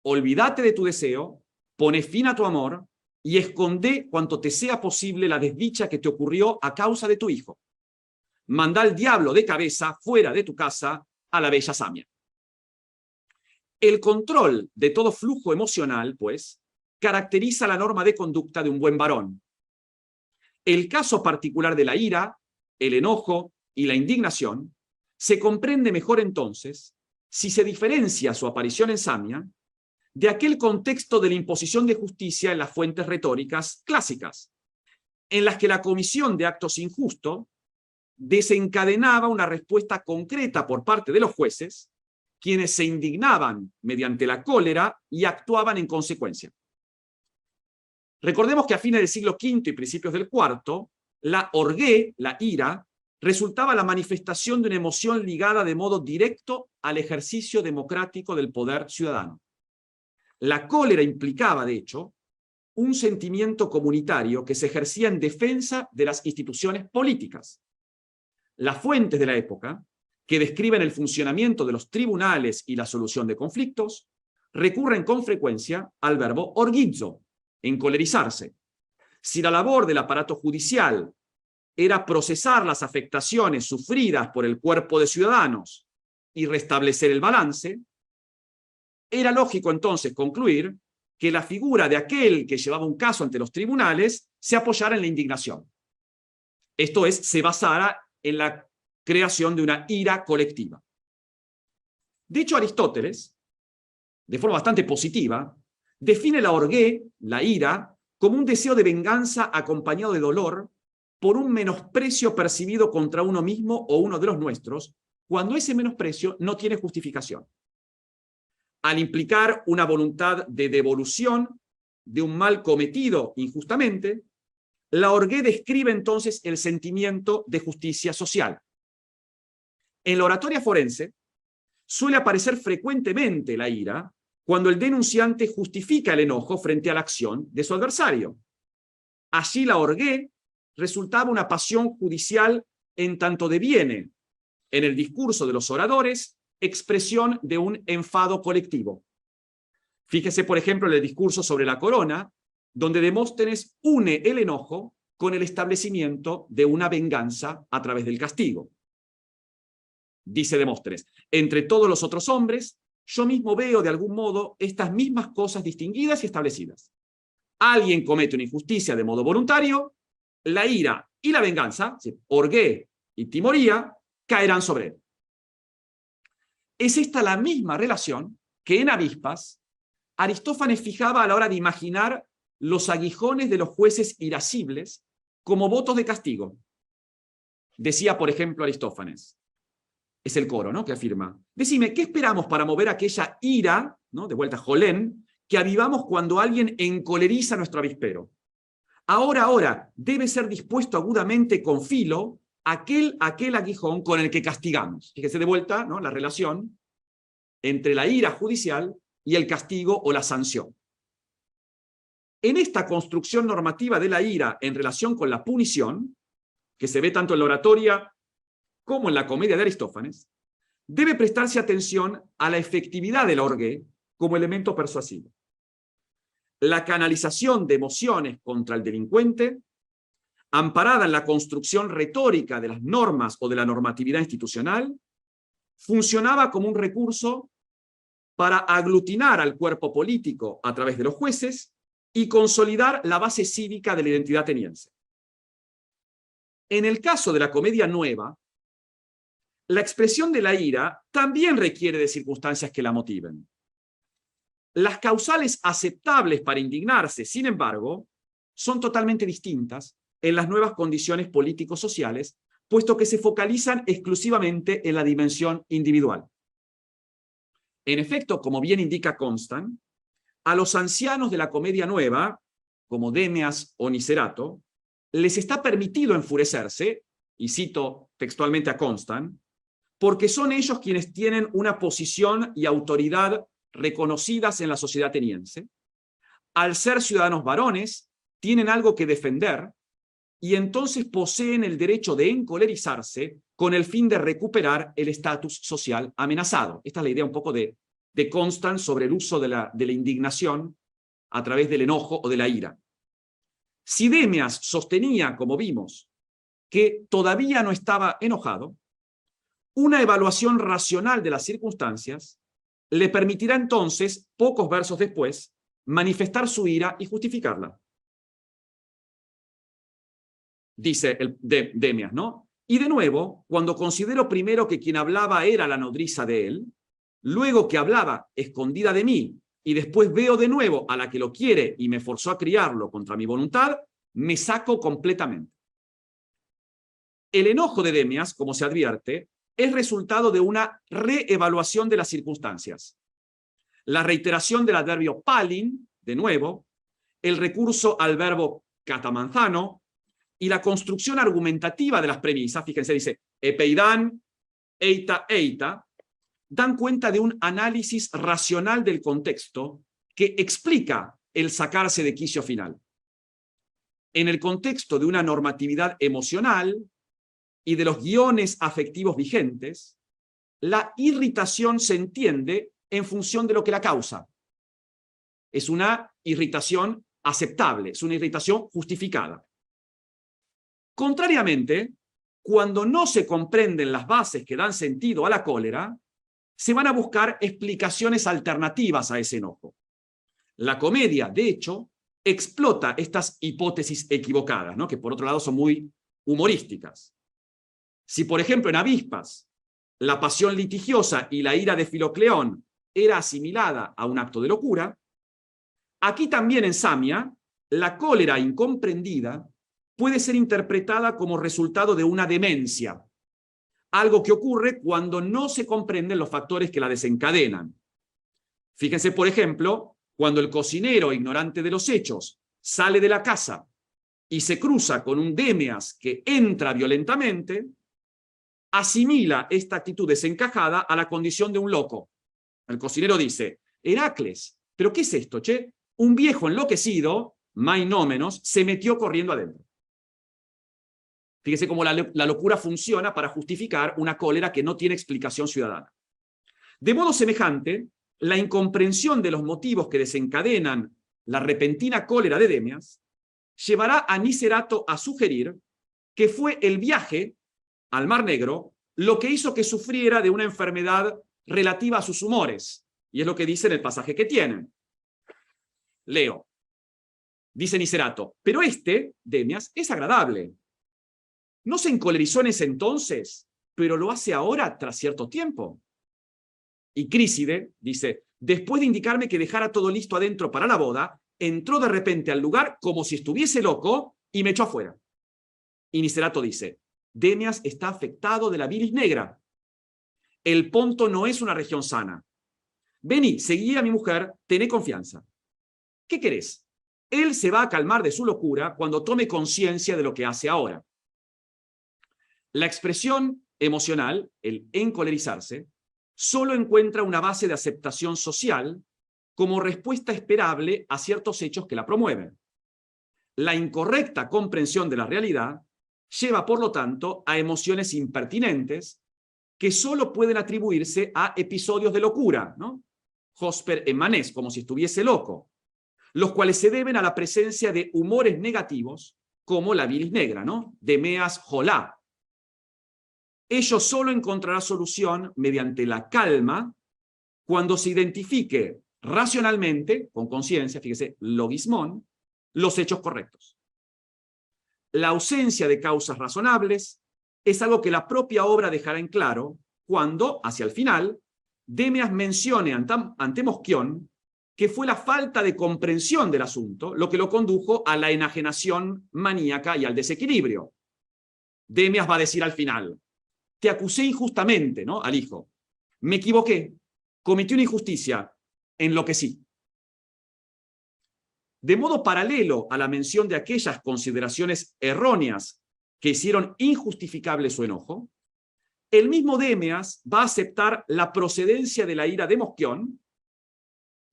Olvídate de tu deseo, pone fin a tu amor y esconde cuanto te sea posible la desdicha que te ocurrió a causa de tu hijo. Manda al diablo de cabeza fuera de tu casa a la bella Samia. El control de todo flujo emocional, pues, caracteriza la norma de conducta de un buen varón. El caso particular de la ira, el enojo y la indignación se comprende mejor entonces si se diferencia su aparición en Samia de aquel contexto de la imposición de justicia en las fuentes retóricas clásicas, en las que la comisión de actos injustos desencadenaba una respuesta concreta por parte de los jueces, quienes se indignaban mediante la cólera y actuaban en consecuencia. Recordemos que a fines del siglo V y principios del IV, la orgué, la ira, resultaba la manifestación de una emoción ligada de modo directo al ejercicio democrático del poder ciudadano. La cólera implicaba, de hecho, un sentimiento comunitario que se ejercía en defensa de las instituciones políticas. Las fuentes de la época, que describen el funcionamiento de los tribunales y la solución de conflictos, recurren con frecuencia al verbo orgizo, encolerizarse. Si la labor del aparato judicial era procesar las afectaciones sufridas por el cuerpo de ciudadanos y restablecer el balance, era lógico entonces concluir que la figura de aquel que llevaba un caso ante los tribunales se apoyara en la indignación. Esto es, se basara en la creación de una ira colectiva. De hecho, Aristóteles, de forma bastante positiva, define la orgué, la ira, como un deseo de venganza acompañado de dolor por un menosprecio percibido contra uno mismo o uno de los nuestros, cuando ese menosprecio no tiene justificación. Al implicar una voluntad de devolución de un mal cometido injustamente, la orgué describe entonces el sentimiento de justicia social. En la oratoria forense suele aparecer frecuentemente la ira cuando el denunciante justifica el enojo frente a la acción de su adversario. Allí la orgué resultaba una pasión judicial en tanto deviene, en el discurso de los oradores, expresión de un enfado colectivo. Fíjese, por ejemplo, en el discurso sobre la corona, donde Demóstenes une el enojo con el establecimiento de una venganza a través del castigo. Dice Demóstenes, entre todos los otros hombres, yo mismo veo de algún modo estas mismas cosas distinguidas y establecidas. Alguien comete una injusticia de modo voluntario, la ira y la venganza, orgué y timoría, caerán sobre él. Es esta la misma relación que en Avispas Aristófanes fijaba a la hora de imaginar los aguijones de los jueces irascibles como votos de castigo. Decía, por ejemplo, Aristófanes, es el coro, ¿no?, que afirma, decime, ¿qué esperamos para mover aquella ira, ¿no?, de vuelta jolén, que avivamos cuando alguien encoleriza nuestro avispero? Ahora, debe ser dispuesto agudamente con filo aquel aguijón con el que castigamos. Fíjese de vuelta, ¿no?, la relación entre la ira judicial y el castigo o la sanción. En esta construcción normativa de la ira en relación con la punición, que se ve tanto en la oratoria como en la comedia de Aristófanes, debe prestarse atención a la efectividad de la orgué como elemento persuasivo. La canalización de emociones contra el delincuente amparada en la construcción retórica de las normas o de la normatividad institucional, funcionaba como un recurso para aglutinar al cuerpo político a través de los jueces y consolidar la base cívica de la identidad ateniense. En el caso de la comedia nueva, la expresión de la ira también requiere de circunstancias que la motiven. Las causales aceptables para indignarse, sin embargo, son totalmente distintas en las nuevas condiciones político-sociales, puesto que se focalizan exclusivamente en la dimensión individual. En efecto, como bien indica Constant, a los ancianos de la comedia nueva, como Demias o Nicerato, les está permitido enfurecerse, y cito textualmente a Constant, porque son ellos quienes tienen una posición y autoridad reconocidas en la sociedad ateniense. Al ser ciudadanos varones, tienen algo que defender, y entonces poseen el derecho de encolerizarse con el fin de recuperar el estatus social amenazado. Esta es la idea un poco de Constant sobre el uso de la indignación a través del enojo o de la ira. Si Demias sostenía, como vimos, que todavía no estaba enojado, una evaluación racional de las circunstancias le permitirá entonces, pocos versos después, manifestar su ira y justificarla. Dice Demias, ¿no? Y de nuevo, cuando considero primero que quien hablaba era la nodriza de él, luego que hablaba escondida de mí, y después veo de nuevo a la que lo quiere y me forzó a criarlo contra mi voluntad, me saco completamente. El enojo de Demias, como se advierte, es resultado de una reevaluación de las circunstancias. La reiteración del adverbio palin, de nuevo, el recurso al verbo catamanzano, y la construcción argumentativa de las premisas, fíjense, dice, epeidan, eita, eita, dan cuenta de un análisis racional del contexto que explica el sacarse de quicio final. En el contexto de una normatividad emocional y de los guiones afectivos vigentes, la irritación se entiende en función de lo que la causa. Es una irritación aceptable, es una irritación justificada. Contrariamente, cuando no se comprenden las bases que dan sentido a la cólera, se van a buscar explicaciones alternativas a ese enojo. La comedia, de hecho, explota estas hipótesis equivocadas, ¿no? Que por otro lado son muy humorísticas. Si, por ejemplo, en Avispas, la pasión litigiosa y la ira de Filocleón era asimilada a un acto de locura, aquí también en Samia, la cólera incomprendida puede ser interpretada como resultado de una demencia, algo que ocurre cuando no se comprenden los factores que la desencadenan. Fíjense, por ejemplo, cuando el cocinero, ignorante de los hechos, sale de la casa y se cruza con un Demias que entra violentamente, asimila esta actitud desencajada a la condición de un loco. El cocinero dice, Heracles, ¿pero qué es esto, che? Un viejo enloquecido, mainómenos, se metió corriendo adentro. Fíjese cómo la locura funciona para justificar una cólera que no tiene explicación ciudadana. De modo semejante, la incomprensión de los motivos que desencadenan la repentina cólera de Demias llevará a Nicerato a sugerir que fue el viaje al Mar Negro lo que hizo que sufriera de una enfermedad relativa a sus humores. Y es lo que dice en el pasaje que tienen. Leo. Dice Nicerato, pero Demias, es agradable. No se encolerizó en ese entonces, pero lo hace ahora tras cierto tiempo. Y Críside dice, después de indicarme que dejara todo listo adentro para la boda, entró de repente al lugar como si estuviese loco y me echó afuera. Y Nicerato dice, Demias está afectado de la bilis negra. El Ponto no es una región sana. Vení, seguí a mi mujer, tené confianza. ¿Qué querés? Él se va a calmar de su locura cuando tome conciencia de lo que hace ahora. La expresión emocional, el encolerizarse, solo encuentra una base de aceptación social como respuesta esperable a ciertos hechos que la promueven. La incorrecta comprensión de la realidad lleva, por lo tanto, a emociones impertinentes que solo pueden atribuirse a episodios de locura, ¿no? Hosper en manés, como si estuviese loco, los cuales se deben a la presencia de humores negativos como la bilis negra, ¿no? Demeas jolá. Ello solo encontrará solución mediante la calma cuando se identifique racionalmente, con conciencia, fíjese, logismón, los hechos correctos. La ausencia de causas razonables es algo que la propia obra dejará en claro cuando, hacia el final, Demeas mencione ante Mosquión que fue la falta de comprensión del asunto lo que lo condujo a la enajenación maníaca y al desequilibrio. Demeas va a decir al final: te acusé injustamente, ¿no?, al hijo. Me equivoqué, cometí una injusticia, enloquecí. De modo paralelo a la mención de aquellas consideraciones erróneas que hicieron injustificable su enojo, el mismo Demeas va a aceptar la procedencia de la ira de Mosquión,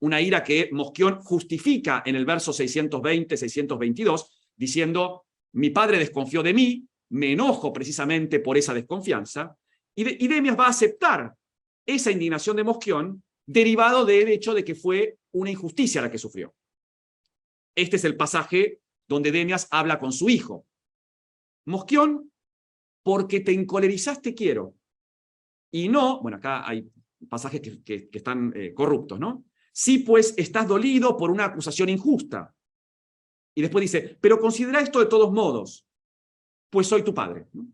una ira que Mosquión justifica en el verso 620-622, diciendo: mi padre desconfió de mí, me enojo precisamente por esa desconfianza, y Demeas va a aceptar esa indignación de Mosquión derivado del hecho de que fue una injusticia la que sufrió. Este es el pasaje donde Demeas habla con su hijo. Mosquión, porque te encolerizaste quiero. Y no, bueno, acá hay pasajes que están corruptos, ¿no? Sí, pues estás dolido por una acusación injusta. Y después dice: pero considera esto de todos modos, pues soy tu padre, ¿no?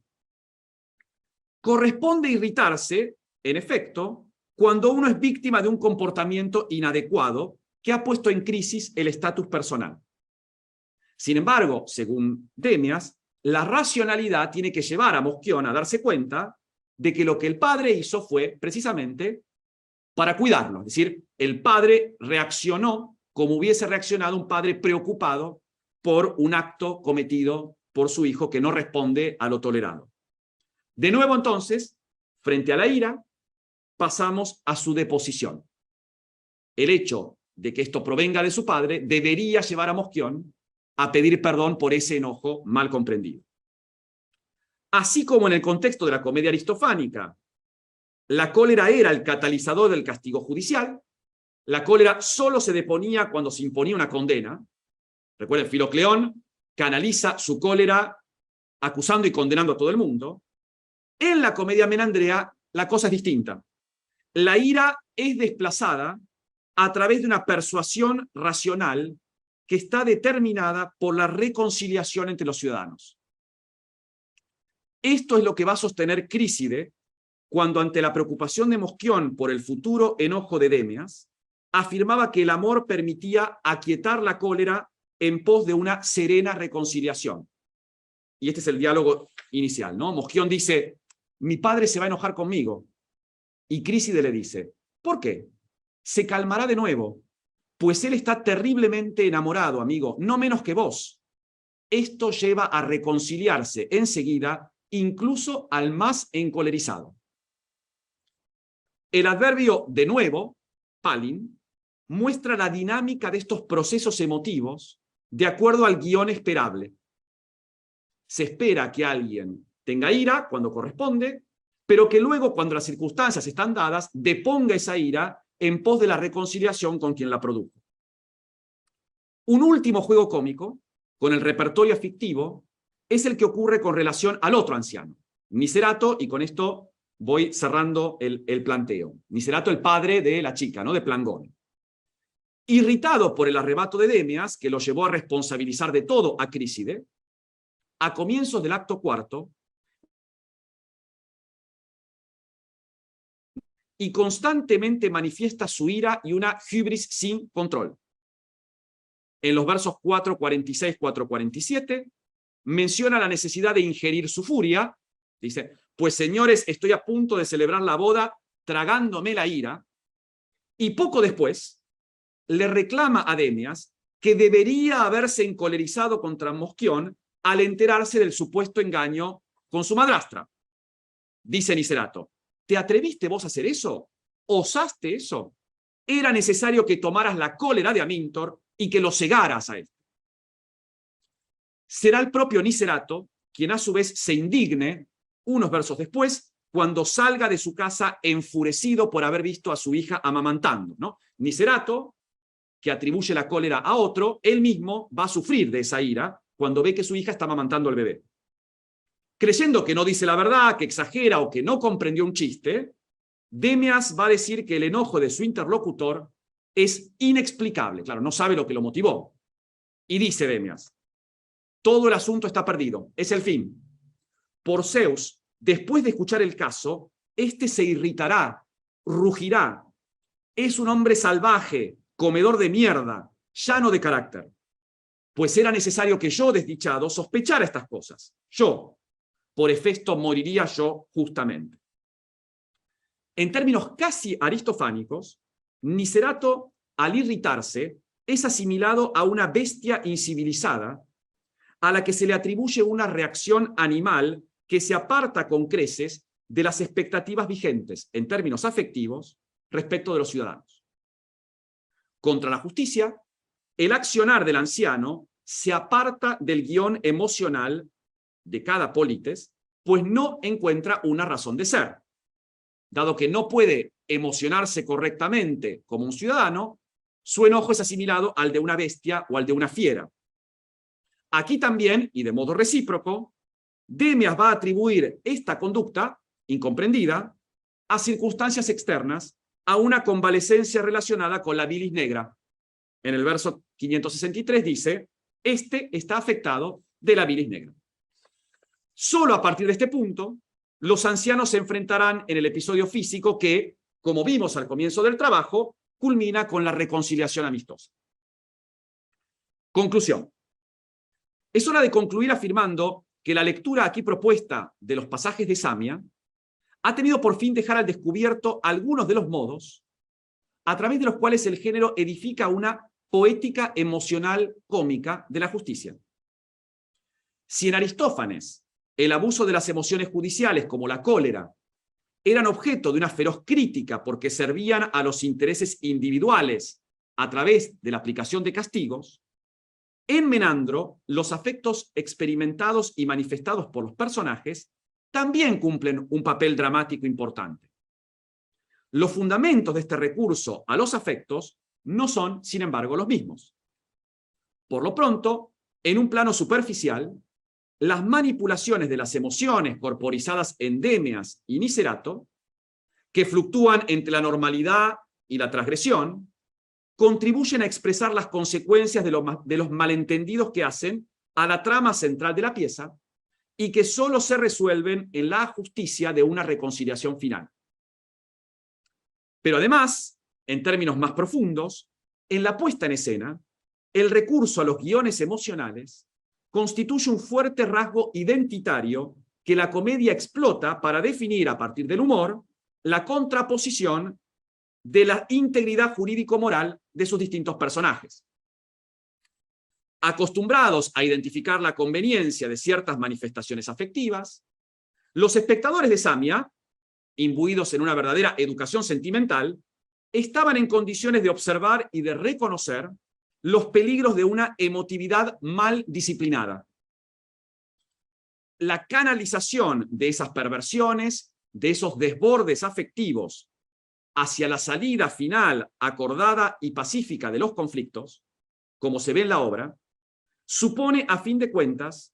Corresponde irritarse, en efecto, cuando uno es víctima de un comportamiento inadecuado que ha puesto en crisis el estatus personal. Sin embargo, según Demeas, la racionalidad tiene que llevar a Mosquión a darse cuenta de que lo que el padre hizo fue precisamente para cuidarlo. Es decir, el padre reaccionó como hubiese reaccionado un padre preocupado por un acto cometido por su hijo que no responde a lo tolerado. De nuevo, entonces, frente a la ira, pasamos a su deposición. El hecho de que esto provenga de su padre debería llevar a Mosquión a pedir perdón por ese enojo mal comprendido. Así como en el contexto de la comedia aristofánica, la cólera era el catalizador del castigo judicial, la cólera solo se deponía cuando se imponía una condena. Recuerden, Filocleón canaliza su cólera acusando y condenando a todo el mundo. En la comedia menandrea la cosa es distinta. La ira es desplazada a través de una persuasión racional que está determinada por la reconciliación entre los ciudadanos. Esto es lo que va a sostener Crícide cuando, ante la preocupación de Mosquión por el futuro enojo de Demeas, afirmaba que el amor permitía aquietar la cólera en pos de una serena reconciliación. Y este es el diálogo inicial, ¿no? Mosquión dice: mi padre se va a enojar conmigo. Y Crícide le dice: ¿por qué? Se calmará de nuevo, pues él está terriblemente enamorado, amigo, no menos que vos. Esto lleva a reconciliarse enseguida, incluso al más encolerizado. El adverbio de nuevo, palin, muestra la dinámica de estos procesos emotivos de acuerdo al guión esperable. Se espera que alguien tenga ira cuando corresponde, pero que luego, cuando las circunstancias están dadas, deponga esa ira en pos de la reconciliación con quien la produjo. Un último juego cómico, con el repertorio afectivo, es el que ocurre con relación al otro anciano, Nicerato, y con esto voy cerrando el planteo. Nicerato, el padre de la chica, ¿no?, de Plangón. Irritado por el arrebato de Demeas, que lo llevó a responsabilizar de todo a Crícide, a comienzos del acto cuarto, y constantemente manifiesta su ira y una hubris sin control. En los versos 4.46, 4.47, menciona la necesidad de ingerir su furia. Dice: pues señores, estoy a punto de celebrar la boda tragándome la ira. Y poco después, le reclama a Demeas que debería haberse encolerizado contra Mosquión al enterarse del supuesto engaño con su madrastra. Dice Nicerato: ¿te atreviste vos a hacer eso? ¿Osaste eso? Era necesario que tomaras la cólera de Amíntor y que lo cegaras a él. Será el propio Nicerato quien a su vez se indigne unos versos después cuando salga de su casa enfurecido por haber visto a su hija amamantando, ¿no? Nicerato, que atribuye la cólera a otro, él mismo va a sufrir de esa ira cuando ve que su hija está amamantando al bebé. Creyendo que no dice la verdad, que exagera o que no comprendió un chiste, Demias va a decir que el enojo de su interlocutor es inexplicable. Claro, no sabe lo que lo motivó. Y dice Demias, todo el asunto está perdido, es el fin. Por Zeus, después de escuchar el caso, este se irritará, rugirá. Es un hombre salvaje, comedor de mierda, llano de carácter. Pues era necesario que yo, desdichado, sospechara estas cosas. Yo, por Hefesto, moriría yo justamente. En términos casi aristofánicos, Nicerato, al irritarse, es asimilado a una bestia incivilizada a la que se le atribuye una reacción animal que se aparta con creces de las expectativas vigentes en términos afectivos respecto de los ciudadanos. Contra la justicia, el accionar del anciano se aparta del guión emocional de cada polites, pues no encuentra una razón de ser. Dado que no puede emocionarse correctamente como un ciudadano, su enojo es asimilado al de una bestia o al de una fiera. Aquí también, y de modo recíproco, Demias va a atribuir esta conducta, incomprendida, a circunstancias externas, a una convalescencia relacionada con la bilis negra. En el verso 563 dice, este está afectado de la bilis negra. Solo a partir de este punto, los ancianos se enfrentarán en el episodio físico que, como vimos al comienzo del trabajo, culmina con la reconciliación amistosa. Conclusión. Es hora de concluir afirmando que la lectura aquí propuesta de los pasajes de Samia ha tenido por fin dejar al descubierto algunos de los modos a través de los cuales el género edifica una poética emocional cómica de la justicia. Si en Aristófanes el abuso de las emociones judiciales, como la cólera, eran objeto de una feroz crítica porque servían a los intereses individuales a través de la aplicación de castigos, en Menandro los afectos experimentados y manifestados por los personajes también cumplen un papel dramático importante. Los fundamentos de este recurso a los afectos no son, sin embargo, los mismos. Por lo pronto, en un plano superficial, las manipulaciones de las emociones corporizadas en Demias y Nicerato, que fluctúan entre la normalidad y la transgresión, contribuyen a expresar las consecuencias de los malentendidos que hacen a la trama central de la pieza y que solo se resuelven en la justicia de una reconciliación final. Pero además, en términos más profundos, en la puesta en escena, el recurso a los guiones emocionales constituye un fuerte rasgo identitario que la comedia explota para definir a partir del humor la contraposición de la integridad jurídico-moral de sus distintos personajes. Acostumbrados a identificar la conveniencia de ciertas manifestaciones afectivas, los espectadores de Samia, imbuidos en una verdadera educación sentimental, estaban en condiciones de observar y de reconocer los peligros de una emotividad mal disciplinada. La canalización de esas perversiones, de esos desbordes afectivos hacia la salida final acordada y pacífica de los conflictos, como se ve en la obra, supone, a fin de cuentas,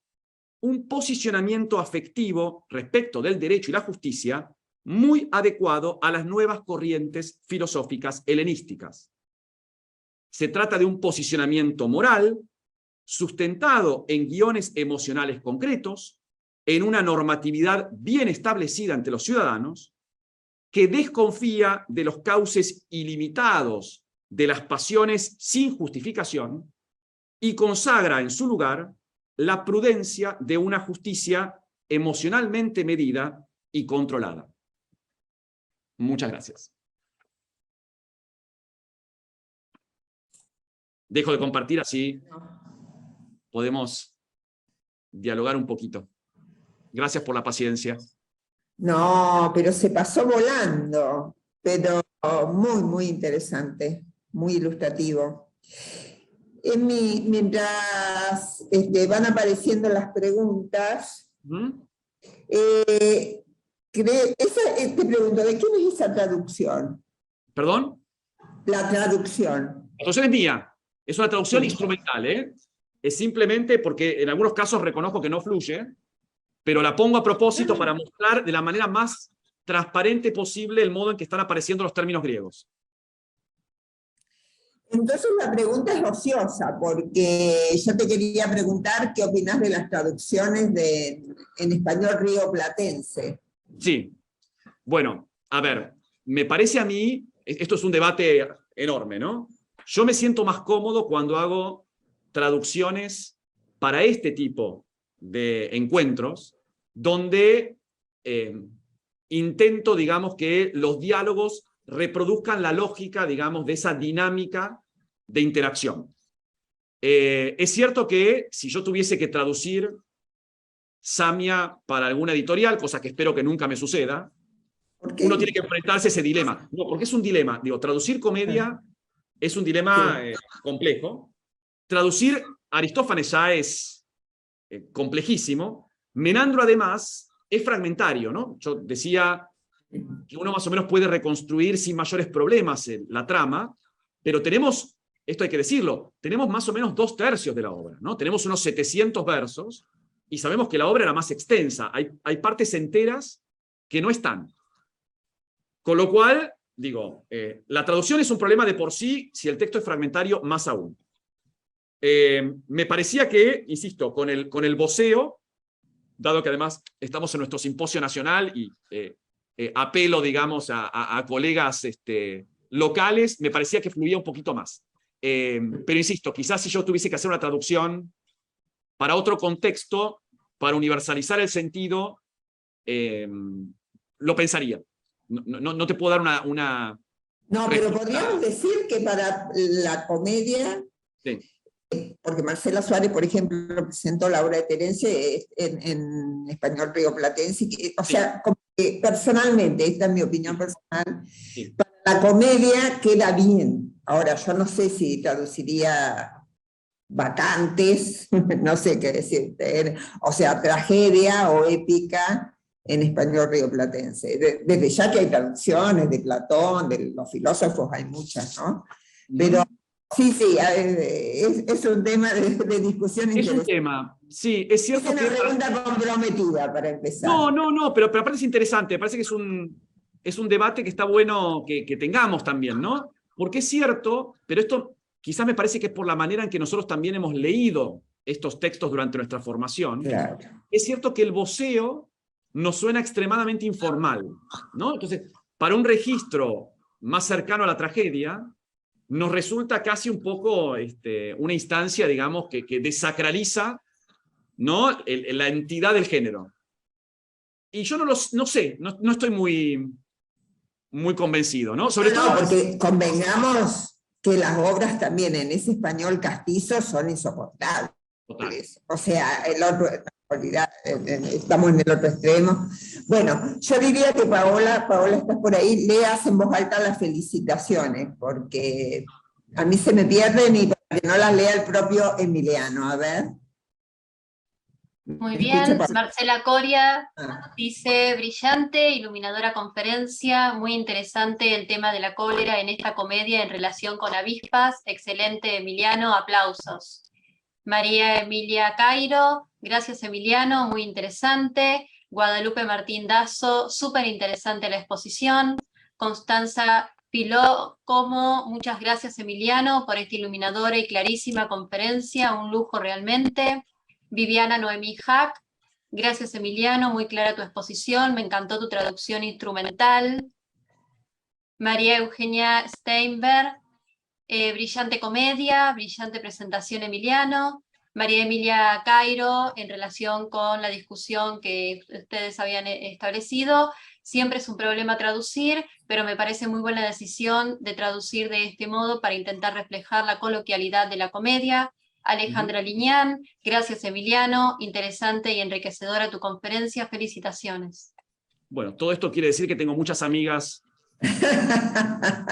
un posicionamiento afectivo respecto del derecho y la justicia muy adecuado a las nuevas corrientes filosóficas helenísticas. Se trata de un posicionamiento moral sustentado en guiones emocionales concretos, en una normatividad bien establecida ante los ciudadanos, que desconfía de los cauces ilimitados de las pasiones sin justificación y consagra en su lugar la prudencia de una justicia emocionalmente medida y controlada. Muchas gracias. Dejo de compartir, así podemos dialogar un poquito. Gracias por la paciencia. No, pero se pasó volando, pero muy, muy interesante, muy ilustrativo. Mientras van apareciendo las preguntas, te pregunto, ¿de quién es esa traducción? ¿Perdón? La traducción. La traducción es mía. Es una traducción instrumental, ¿eh? es simplemente porque en algunos casos reconozco que no fluye, pero la pongo a propósito para mostrar de la manera más transparente posible el modo en que están apareciendo los términos griegos. Entonces la pregunta es ociosa, porque yo te quería preguntar qué opinas de las traducciones en español rioplatense. Sí, bueno, a ver, me parece a mí, esto es un debate enorme, ¿no? Yo me siento más cómodo cuando hago traducciones para este tipo de encuentros, donde intento, digamos, que los diálogos reproduzcan la lógica, digamos, de esa dinámica de interacción. Es cierto que si yo tuviese que traducir Samia para alguna editorial, cosa que espero que nunca me suceda, uno tiene que enfrentarse a ese dilema. No, porque es un dilema. Digo, traducir comedia es un dilema complejo. Traducir Aristófanes ya es complejísimo. Menandro, además, es fragmentario, ¿no? Yo decía que uno más o menos puede reconstruir sin mayores problemas la trama, pero tenemos, esto hay que decirlo, tenemos más o menos 2/3 de la obra, ¿no? Tenemos unos 700 versos y sabemos que la obra era más extensa. Hay partes enteras que no están. Con lo cual, digo, la traducción es un problema de por sí, si el texto es fragmentario, más aún. Me parecía que, insisto, con el voceo, dado que además estamos en nuestro simposio nacional y apelo, digamos, a colegas locales, me parecía que fluía un poquito más. Pero insisto, quizás si yo tuviese que hacer una traducción para otro contexto, para universalizar el sentido, lo pensaría. No te puedo dar una No, pero podríamos decir que para la comedia, sí, porque Marcela Suárez, por ejemplo, presentó la obra de Terencia en español rioplatense, o sea, como que personalmente, esta es mi opinión personal, sí. para la comedia queda bien. Ahora, yo no sé si traduciría vacantes, no sé qué decirte, o sea, tragedia o épica en español rioplatense. Desde ya que hay traducciones de Platón, de los filósofos, hay muchas, ¿no? Pero sí, es un tema de discusión interesante. Es un tema, sí, es cierto. Es una pregunta comprometida para empezar. No, pero aparte es interesante, me parece que es un debate que está bueno que tengamos también, ¿no? Porque es cierto, pero esto quizás me parece que es por la manera en que nosotros también hemos leído estos textos durante nuestra formación. Claro. Es cierto que el voceo nos suena extremadamente informal, ¿no? Entonces, para un registro más cercano a la tragedia, nos resulta casi un poco una instancia, digamos, que desacraliza, ¿no? La entidad del género. Y yo no sé, no estoy muy convencido, ¿no? Sobre todo porque convengamos que las obras también en ese español castizo son insoportables. Total. O sea, el otro, estamos en el otro extremo. Bueno, yo diría que Paola, estás por ahí, leas en voz alta las felicitaciones, porque a mí se me pierden y para que no las lea el propio Emiliano. A ver. Muy bien, Marcela Coria dice, brillante, iluminadora conferencia, muy interesante el tema de la cólera en esta comedia en relación con avispas, excelente Emiliano, aplausos. María Emilia Cairo, gracias Emiliano, muy interesante. Guadalupe Martín Dazo, súper interesante la exposición. Constanza Piló, muchas gracias Emiliano por esta iluminadora y clarísima conferencia, un lujo realmente. Viviana Noemí Hack, gracias Emiliano, muy clara tu exposición, me encantó tu traducción instrumental. María Eugenia Steinberg, brillante comedia, brillante presentación Emiliano. María Emilia Cairo, en relación con la discusión que ustedes habían establecido, siempre es un problema traducir, pero me parece muy buena decisión de traducir de este modo para intentar reflejar la coloquialidad de la comedia. Alejandra Liñán, gracias Emiliano, interesante y enriquecedora tu conferencia, felicitaciones. Bueno, todo esto quiere decir que tengo muchas amigas.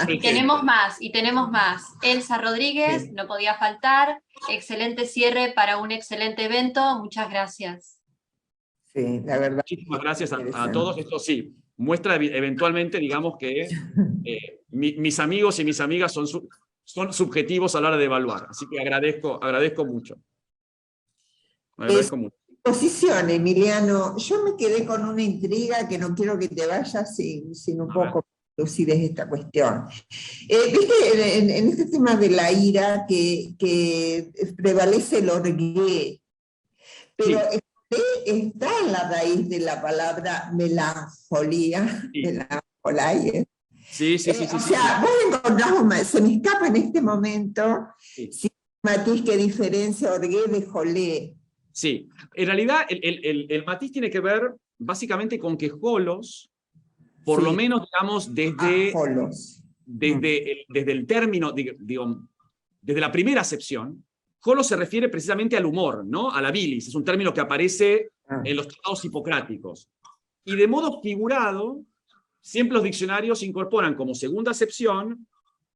Y tenemos más. Elsa Rodríguez, no podía faltar, excelente cierre para un excelente evento, muchas gracias. Sí, la verdad. Muchísimas gracias a todos, esto sí, muestra eventualmente, digamos que mis amigos y mis amigas son subjetivos a la hora de evaluar, así que agradezco mucho. Agradezco mucho. Posición, Emiliano. Yo me quedé con una intriga que no quiero que te vayas sin un poco lucides esta cuestión. Viste, en este tema de la ira que prevalece el orgué, pero Sí. está en la raíz de la palabra melancolía, Sí. melancolía. Sí. O sea, vos encontrás, se me escapa en este momento, Sí. si matiz que diferencia orgué de jolé. Sí, en realidad el matiz tiene que ver básicamente con que Holos, por lo menos, digamos, desde el término, digo, desde la primera acepción, Holos se refiere precisamente al humor, ¿no? A la bilis, es un término que aparece en los tratados hipocráticos. Y de modo figurado, siempre los diccionarios incorporan como segunda acepción,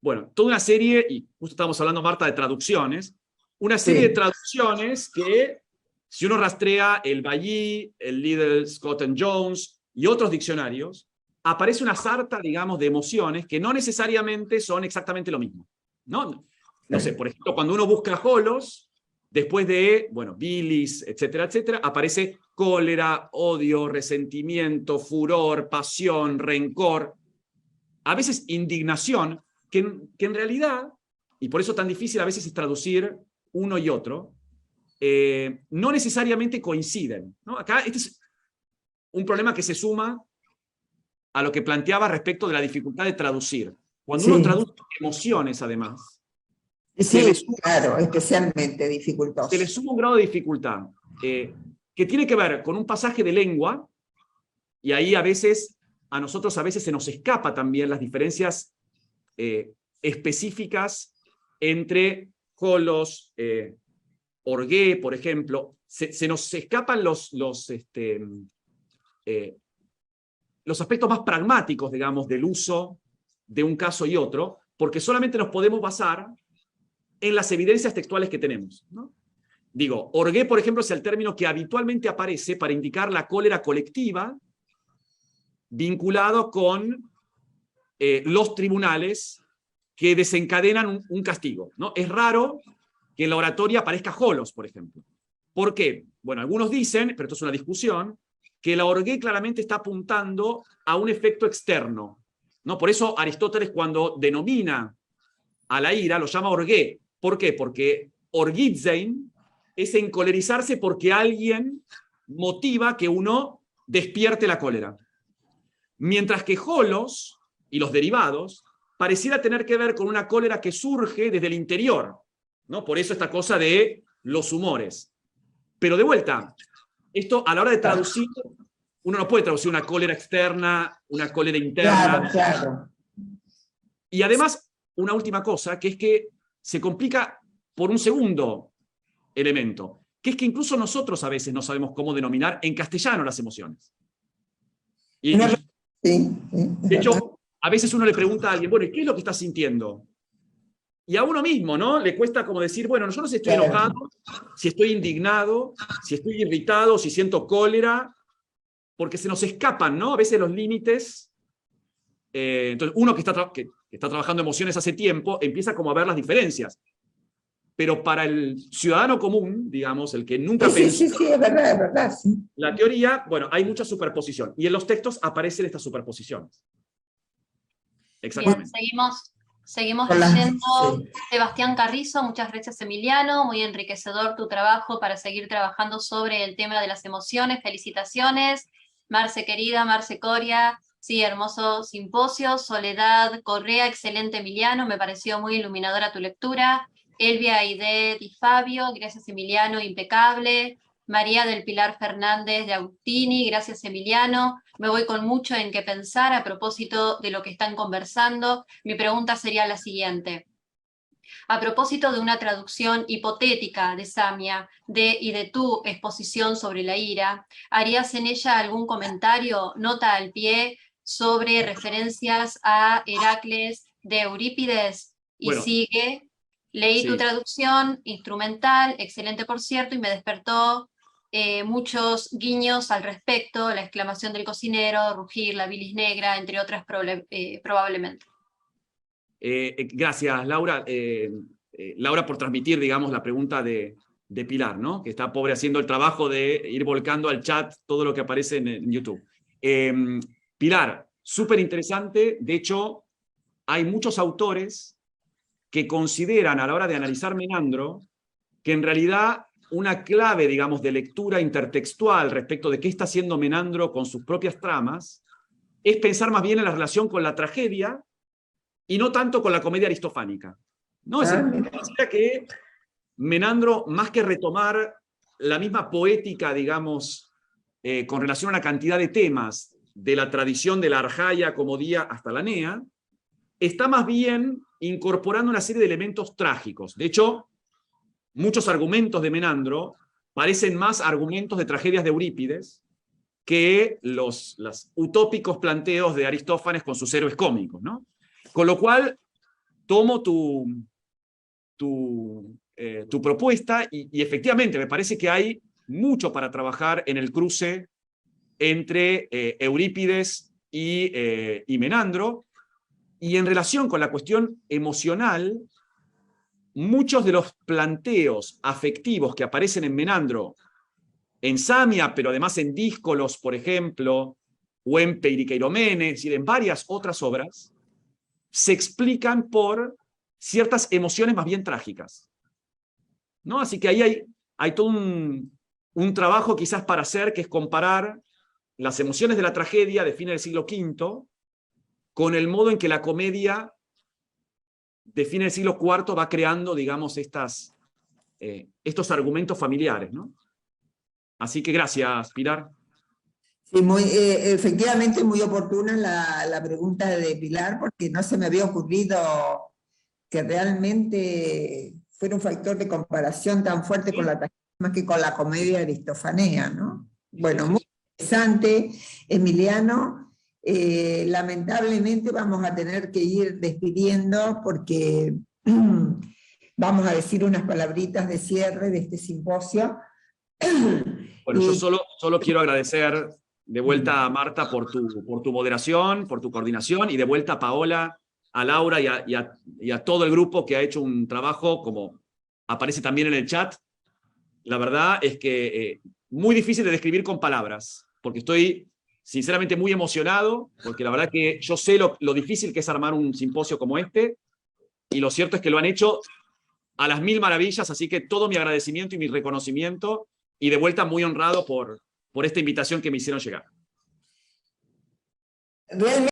bueno, toda una serie, y justo estamos hablando, Marta, de traducciones, una serie de traducciones que, si uno rastrea el Bailly, el Liddell, Scott and Jones y otros diccionarios, aparece una sarta, digamos, de emociones que no necesariamente son exactamente lo mismo, ¿no? No sé, por ejemplo, cuando uno busca holos, después de, bueno, bilis, etcétera, etcétera, aparece cólera, odio, resentimiento, furor, pasión, rencor, a veces indignación, que en realidad, y por eso tan difícil a veces es traducir uno y otro, no necesariamente coinciden, ¿no? Acá este es un problema que se suma a lo que planteaba respecto de la dificultad de traducir. Cuando uno traduce emociones, además, claro, especialmente dificultoso. se le suma un grado de dificultad que tiene que ver con un pasaje de lengua, y ahí a nosotros a veces se nos escapa también las diferencias específicas entre holos, orgué, por ejemplo. Se nos escapan los aspectos más pragmáticos, digamos, del uso de un caso y otro, porque solamente nos podemos basar en las evidencias textuales que tenemos, ¿no? Digo, orgué, por ejemplo, es el término que habitualmente aparece para indicar la cólera colectiva vinculado con los tribunales que desencadenan un castigo, ¿no? Es raro que en la oratoria aparezca holos, por ejemplo. ¿Por qué? Bueno, algunos dicen, pero esto es una discusión, que la orgué claramente está apuntando a un efecto externo, ¿no? Por eso Aristóteles, cuando denomina a la ira, lo llama orgué. ¿Por qué? Porque orgizein es encolerizarse porque alguien motiva que uno despierte la cólera. Mientras que holos y los derivados pareciera tener que ver con una cólera que surge desde el interior, ¿no? Por eso esta cosa de los humores. Pero de vuelta, esto a la hora de traducir, uno no puede traducir una cólera externa, una cólera interna. Claro. Y además, una última cosa, que es que se complica por un segundo elemento, que es que incluso nosotros a veces no sabemos cómo denominar en castellano las emociones. De hecho, a veces uno le pregunta a alguien, bueno, ¿y qué es lo que estás sintiendo? Y a uno mismo, ¿no? Le cuesta como decir, bueno, yo no sé si estoy enojado, si estoy indignado, si estoy irritado, si siento cólera, porque se nos escapan, ¿no? A veces los límites. Entonces, uno que está trabajando emociones hace tiempo, empieza como a ver las diferencias. Pero para el ciudadano común, digamos, el que nunca pensó es verdad, sí. La teoría, bueno, hay mucha superposición. Y en los textos aparecen estas superposiciones. Exactamente. Bien, seguimos leyendo. Sebastián Carrizo, muchas gracias Emiliano, muy enriquecedor tu trabajo para seguir trabajando sobre el tema de las emociones, felicitaciones. Marce querida, Marce Coria, sí, hermoso simposio. Soledad Correa, excelente Emiliano, me pareció muy iluminadora tu lectura. Elvia Aide Di Fabio, gracias Emiliano, impecable. María del Pilar Fernández de Agustini, gracias Emiliano. Me voy con mucho en qué pensar a propósito de lo que están conversando. Mi pregunta sería la siguiente. A propósito de una traducción hipotética de Samia y de tu exposición sobre la ira, ¿harías en ella algún comentario, nota al pie, sobre referencias a Heracles de Eurípides? Y bueno, sigue, leí tu traducción instrumental, excelente por cierto, y me despertó muchos guiños al respecto, la exclamación del cocinero, rugir, la bilis negra, entre otras probablemente. Gracias, Laura. Laura, por transmitir, digamos, la pregunta de de Pilar, ¿no? Que está pobre haciendo el trabajo de ir volcando al chat todo lo que aparece en YouTube. Pilar, súper interesante. De hecho, hay muchos autores que consideran a la hora de analizar Menandro que en realidad una clave, digamos, de lectura intertextual respecto de qué está haciendo Menandro con sus propias tramas es pensar más bien en la relación con la tragedia y no tanto con la comedia aristofánica. ¿No? Es decir, que Menandro, más que retomar la misma poética, digamos, con relación a una cantidad de temas de la tradición de la Arjaya como día hasta la Nea, está más bien incorporando una serie de elementos trágicos. De hecho, muchos argumentos de Menandro parecen más argumentos de tragedias de Eurípides que los utópicos planteos de Aristófanes con sus héroes cómicos, ¿no? Con lo cual, tomo tu propuesta y efectivamente me parece que hay mucho para trabajar en el cruce entre Eurípides y Menandro, y en relación con la cuestión emocional, muchos de los planteos afectivos que aparecen en Menandro, en Samia, pero además en Díscolos, por ejemplo, o en Peiriqueiromenes y en varias otras obras, se explican por ciertas emociones más bien trágicas, ¿no? Así que ahí hay todo un trabajo quizás para hacer, que es comparar las emociones de la tragedia de fines del siglo V con el modo en que la comedia de fines del siglo IV va creando, digamos, estos argumentos familiares, ¿no? Así que gracias, Pilar. Sí, efectivamente muy oportuna la pregunta de Pilar, porque no se me había ocurrido que realmente fuera un factor de comparación tan fuerte con la tragedia más que con la comedia aristofanea, ¿no? Bueno, muy interesante, Emiliano. Lamentablemente vamos a tener que ir despidiendo porque vamos a decir unas palabritas de cierre de este simposio. Bueno, yo solo quiero agradecer de vuelta a Marta por tu moderación, por tu coordinación, y de vuelta a Paola, a Laura y a todo el grupo que ha hecho un trabajo, como aparece también en el chat. La verdad es que muy difícil de describir con palabras, porque estoy sinceramente muy emocionado, porque la verdad que yo sé lo difícil que es armar un simposio como este, y lo cierto es que lo han hecho a las mil maravillas, así que todo mi agradecimiento y mi reconocimiento, y de vuelta muy honrado por esta invitación que me hicieron llegar. Realmente